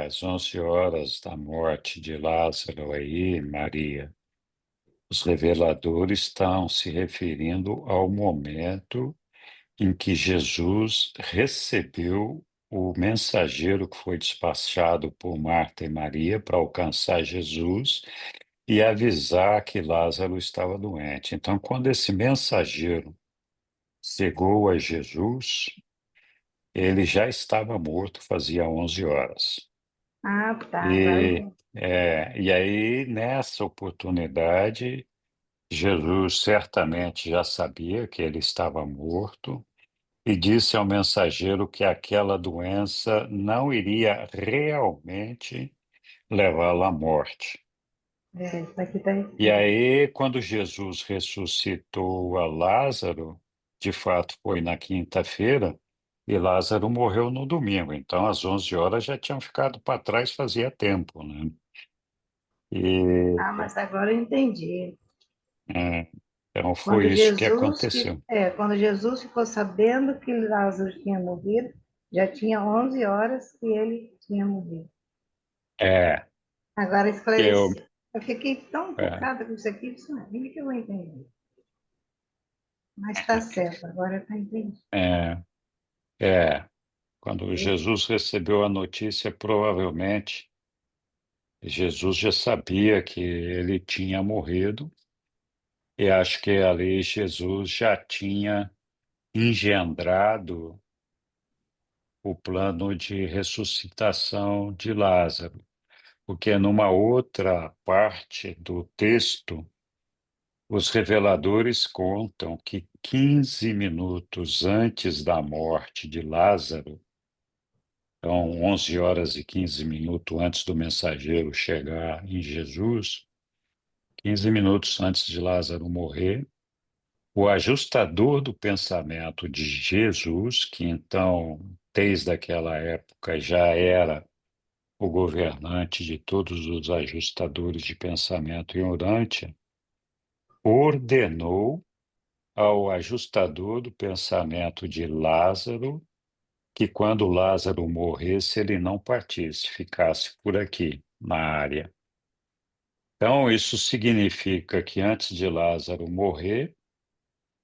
às 11 horas da morte de Lázaro aí, Maria, os reveladores estão se referindo ao momento em que Jesus recebeu o mensageiro que foi despachado por Marta e Maria para alcançar Jesus e avisar que Lázaro estava doente. Então, quando esse mensageiro chegou a Jesus, ele já estava morto fazia 11 horas. ah, tá, agora E, entendi. e aí, nessa oportunidade, Jesus certamente já sabia que ele estava morto e disse ao mensageiro que aquela doença não iria realmente levá-lo à morte. Isso aqui tá. E aí, quando Jesus ressuscitou a Lázaro, de fato foi na quinta-feira, e Lázaro morreu no domingo. Então, às 11 horas já tinham ficado para trás fazia tempo, né? E, Ah, mas agora eu entendi. é, então, foi Quando isso que Jesus, aconteceu. quando Jesus ficou sabendo que Lázaro tinha morrido, já tinha 11 horas que ele tinha morrido. É, Agora eu, esclareceu. Eu fiquei tão é, focada com isso aqui, disse, não, ainda que eu vou entender. Mas está certo, agora está entendido. é, é. Quando Jesus recebeu a notícia, provavelmente Jesus já sabia que ele tinha morrido, e acho que ali Jesus já tinha engendrado o plano de ressuscitação de Lázaro, porque numa outra parte do texto, os reveladores contam que 15 minutos antes da morte de Lázaro, então 11 horas e 15 minutos antes do mensageiro chegar em Jesus, 15 minutos antes de Lázaro morrer, o ajustador do pensamento de Jesus, que então, desde aquela época, já era o governante de todos os ajustadores de pensamento em Urântia, ordenou ao ajustador do pensamento de Lázaro que quando Lázaro morresse, ele não partisse, ficasse por aqui, na área. Então, isso significa que antes de Lázaro morrer,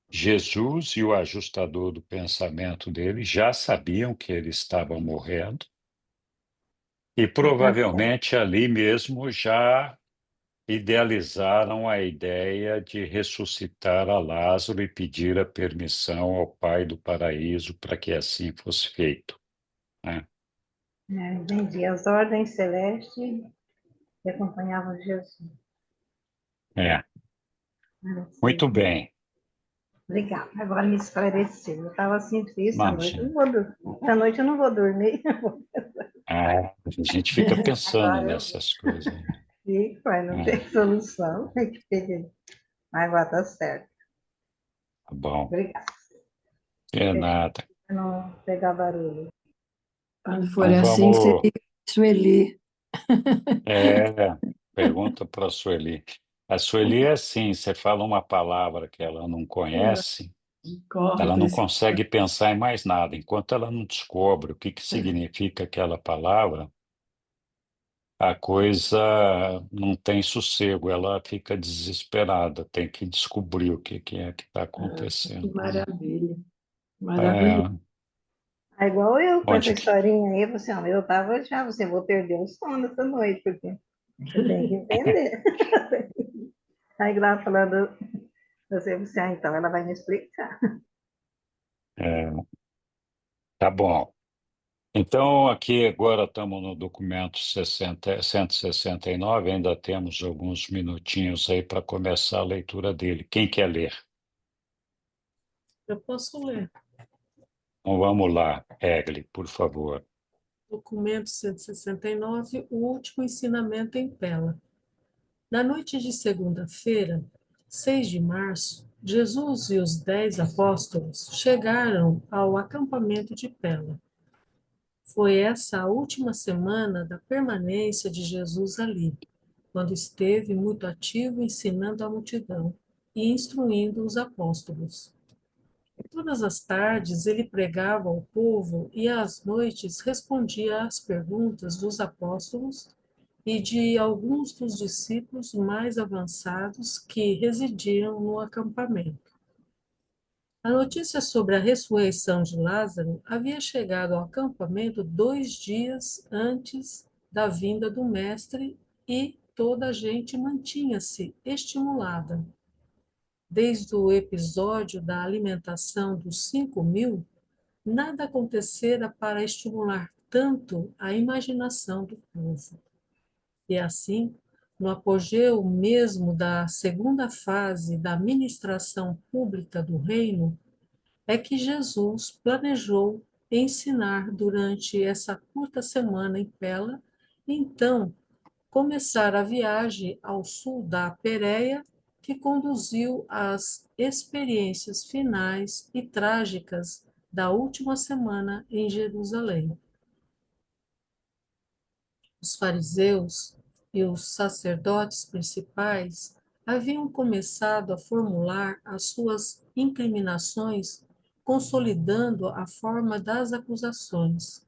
Jesus e o ajustador do pensamento dele já sabiam que ele estava morrendo e Está certo. provavelmente ali mesmo já idealizaram a ideia de ressuscitar a Lázaro e pedir a permissão ao Pai do Paraíso para que assim fosse feito, né? Entendi. As ordens celestes que acompanhavam Jesus. É, Maravilha. muito bem, Obrigada. Agora me esclareceu. Eu estava assim, triste à noite. Eu imagina. não vou dormir. Essa noite eu não vou dormir. A gente fica pensando Agora eu nessas coisas. fico, mas não É, tem solução. Tem que pedir. Mas agora está certo. tá bom. Obrigada. É nada. Para não pegar barulho. Quando for Então assim, você vamos. liga para a Sueli. É, pergunta para a Sueli. A Sueli é assim: você fala uma palavra que ela não conhece, Corre ela para não esse. consegue pensar em mais nada. Enquanto ela não descobre o que que significa aquela palavra, a coisa não tem sossego, ela fica desesperada, tem que descobrir o que é que está Que acontecendo. maravilha. Maravilhoso. É, É igual eu com essa onde que... historinha aí, você, ó, eu tava já, você vou perder o sono essa noite, porque você tem que entender. Aí lá falando, você, então ela vai me explicar. É, tá bom. Então, aqui agora estamos no documento 169, ainda temos alguns minutinhos aí para começar a leitura dele. Quem quer ler? Eu posso ler. Então vamos lá, Egli, por favor. Documento 169, o último ensinamento em Pela. Na noite de segunda-feira, 6 de março, Jesus e os 10 apóstolos chegaram ao acampamento de Pela. Foi essa a última semana da permanência de Jesus ali, quando esteve muito ativo ensinando a multidão e instruindo os apóstolos. Todas as tardes ele pregava ao povo e às noites respondia às perguntas dos apóstolos e de alguns dos discípulos mais avançados que residiam no acampamento. A notícia sobre a ressurreição de Lázaro havia chegado ao acampamento 2 dias antes da vinda do Mestre e toda a gente mantinha-se estimulada. Desde o episódio da alimentação dos 5.000, nada acontecera para estimular tanto a imaginação do povo. E assim, no apogeu mesmo da segunda fase da ministração pública do reino, é que Jesus planejou ensinar durante essa curta semana em Pela, e então começar a viagem ao sul da Pérea, que conduziu às experiências finais e trágicas da última semana em Jerusalém. Os fariseus e os sacerdotes principais haviam começado a formular as suas incriminações, consolidando a forma das acusações.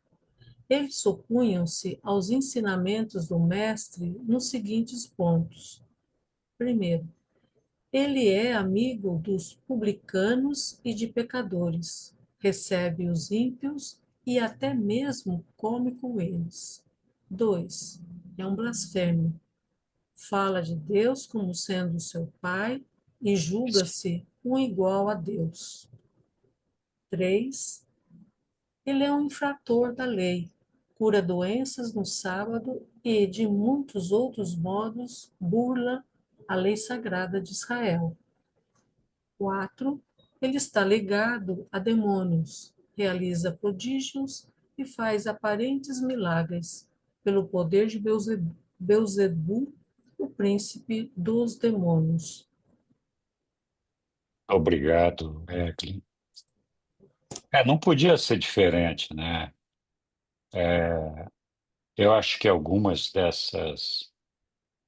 Eles opunham-se aos ensinamentos do Mestre nos seguintes pontos. Primeiro, ele é amigo dos publicanos e de pecadores, recebe os ímpios e até mesmo come com eles. 2. É um blasfemo. Fala de Deus como sendo seu pai e julga-se um igual a Deus. 3. Ele é um infrator da lei, cura doenças no sábado e, de muitos outros modos, burla a lei sagrada de Israel. 4. Ele está ligado a demônios, realiza prodígios e faz aparentes milagres, pelo poder de Belzebu, o príncipe dos demônios. Obrigado, Eklund. Não podia ser diferente, né? Eu acho que algumas dessas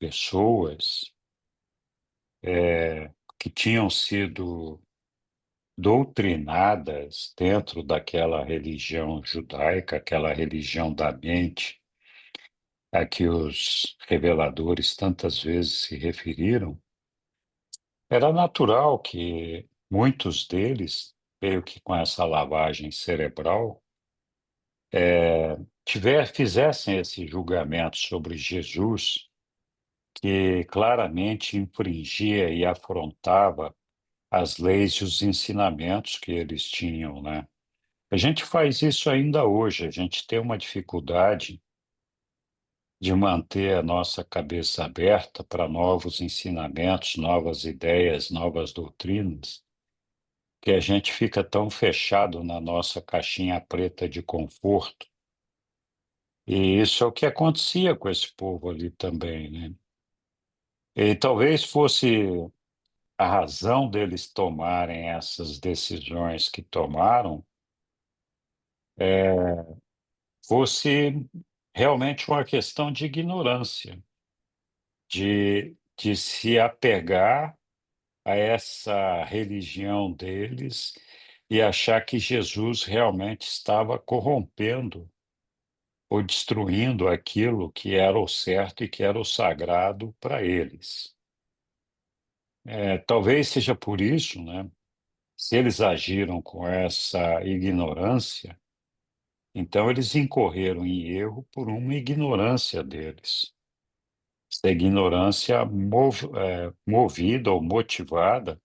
pessoas que tinham sido doutrinadas dentro daquela religião judaica, aquela religião da mente, a que os reveladores tantas vezes se referiram, era natural que muitos deles, meio que com essa lavagem cerebral, fizessem esse julgamento sobre Jesus, que claramente infringia e afrontava as leis e os ensinamentos que eles tinham, né? A gente faz isso ainda hoje, a gente tem uma dificuldade de manter a nossa cabeça aberta para novos ensinamentos, novas ideias, novas doutrinas, que a gente fica tão fechado na nossa caixinha preta de conforto. E isso é o que acontecia com esse povo ali também, né? E talvez fosse a razão deles tomarem essas decisões que tomaram, fosse realmente uma questão de ignorância, de se apegar a essa religião deles e achar que Jesus realmente estava corrompendo ou destruindo aquilo que era o certo e que era o sagrado para eles. Talvez seja por isso, né? Se eles agiram com essa ignorância, então eles incorreram em erro por uma ignorância deles. Essa ignorância movida ou motivada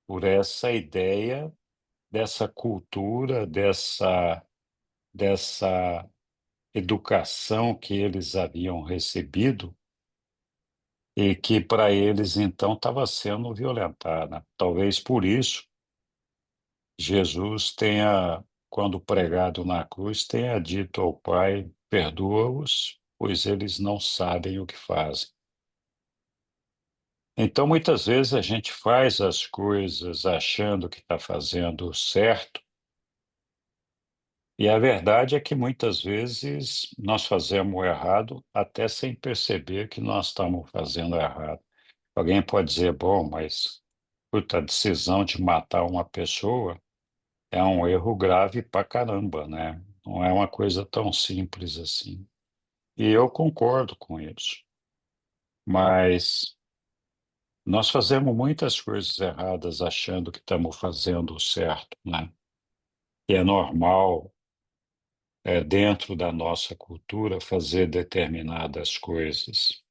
por essa ideia, dessa cultura, dessa educação que eles haviam recebido e que para eles então estava sendo violentada. Talvez por isso Jesus tenha, quando pregado na cruz, tenha dito ao Pai: perdoa-os, pois eles não sabem o que fazem. Então, muitas vezes a gente faz as coisas achando que está fazendo certo, e a verdade é que muitas vezes nós fazemos o errado até sem perceber que nós estamos fazendo errado. Alguém pode dizer, bom, mas puta, a decisão de matar uma pessoa é um erro grave pra caramba, né? Não é uma coisa tão simples assim. E eu concordo com isso. Mas nós fazemos muitas coisas erradas achando que estamos fazendo o certo, né? E é normal, dentro da nossa cultura, fazer determinadas coisas.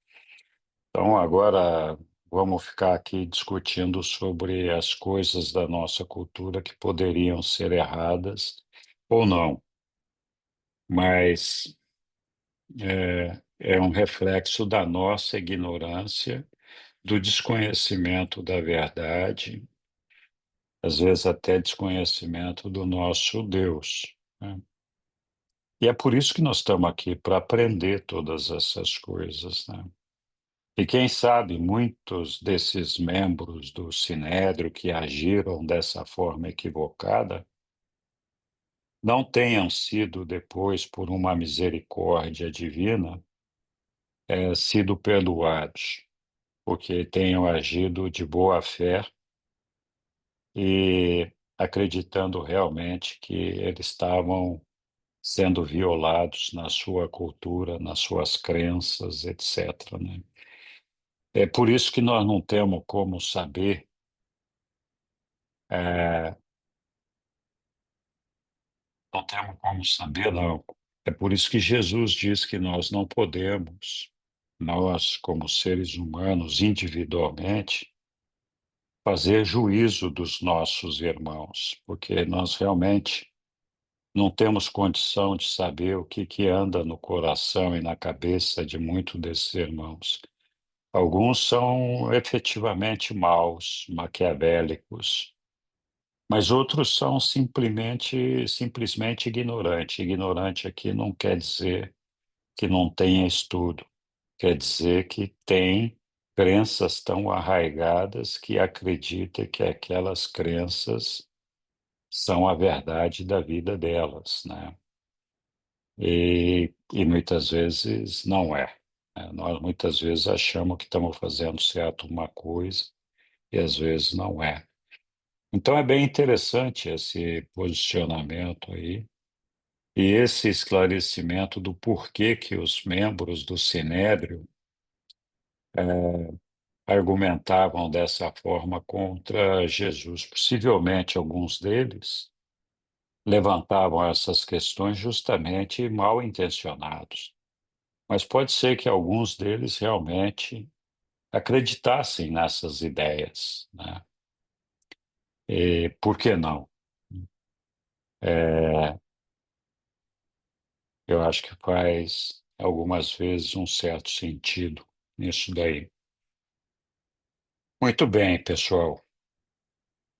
Então, agora vamos ficar aqui discutindo sobre as coisas da nossa cultura que poderiam ser erradas ou não, mas é um reflexo da nossa ignorância, do desconhecimento da verdade, às vezes até desconhecimento do nosso Deus, né? E é por isso que nós estamos aqui, para aprender todas essas coisas, né? E quem sabe muitos desses membros do Sinédrio que agiram dessa forma equivocada não tenham sido depois, por uma misericórdia divina, sido perdoados, porque tenham agido de boa fé e acreditando realmente que eles estavam sendo violados na sua cultura, nas suas crenças, etc., né? É por isso que nós não temos como saber, eh, não temos como saber, não. É por isso que Jesus diz que nós não podemos, nós, como seres humanos, individualmente, fazer juízo dos nossos irmãos, porque nós realmente não temos condição de saber o que anda no coração e na cabeça de muitos desses irmãos. Alguns são efetivamente maus, maquiavélicos, mas outros são simplesmente ignorantes. Ignorante aqui não quer dizer que não tenha estudo, quer dizer que tem crenças tão arraigadas que acredita que aquelas crenças são a verdade da vida delas, né? E muitas vezes não é, né? Nós muitas vezes achamos que estamos fazendo certo uma coisa e às vezes não é. Então é bem interessante esse posicionamento aí e esse esclarecimento do porquê que os membros do Sinédrio argumentavam dessa forma contra Jesus. Possivelmente alguns deles levantavam essas questões justamente mal intencionados, mas pode ser que alguns deles realmente acreditassem nessas ideias, né? E por que não? É, eu acho que faz algumas vezes um certo sentido nisso daí. Muito bem, pessoal.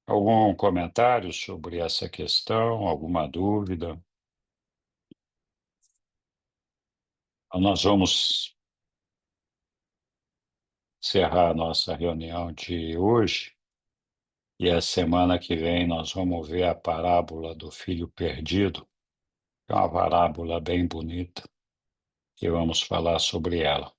Algum comentário sobre essa questão? Alguma dúvida? Então, nós vamos encerrar a nossa reunião de hoje e a semana que vem nós vamos ver a parábola do filho perdido, que é uma parábola bem bonita, e vamos falar sobre ela.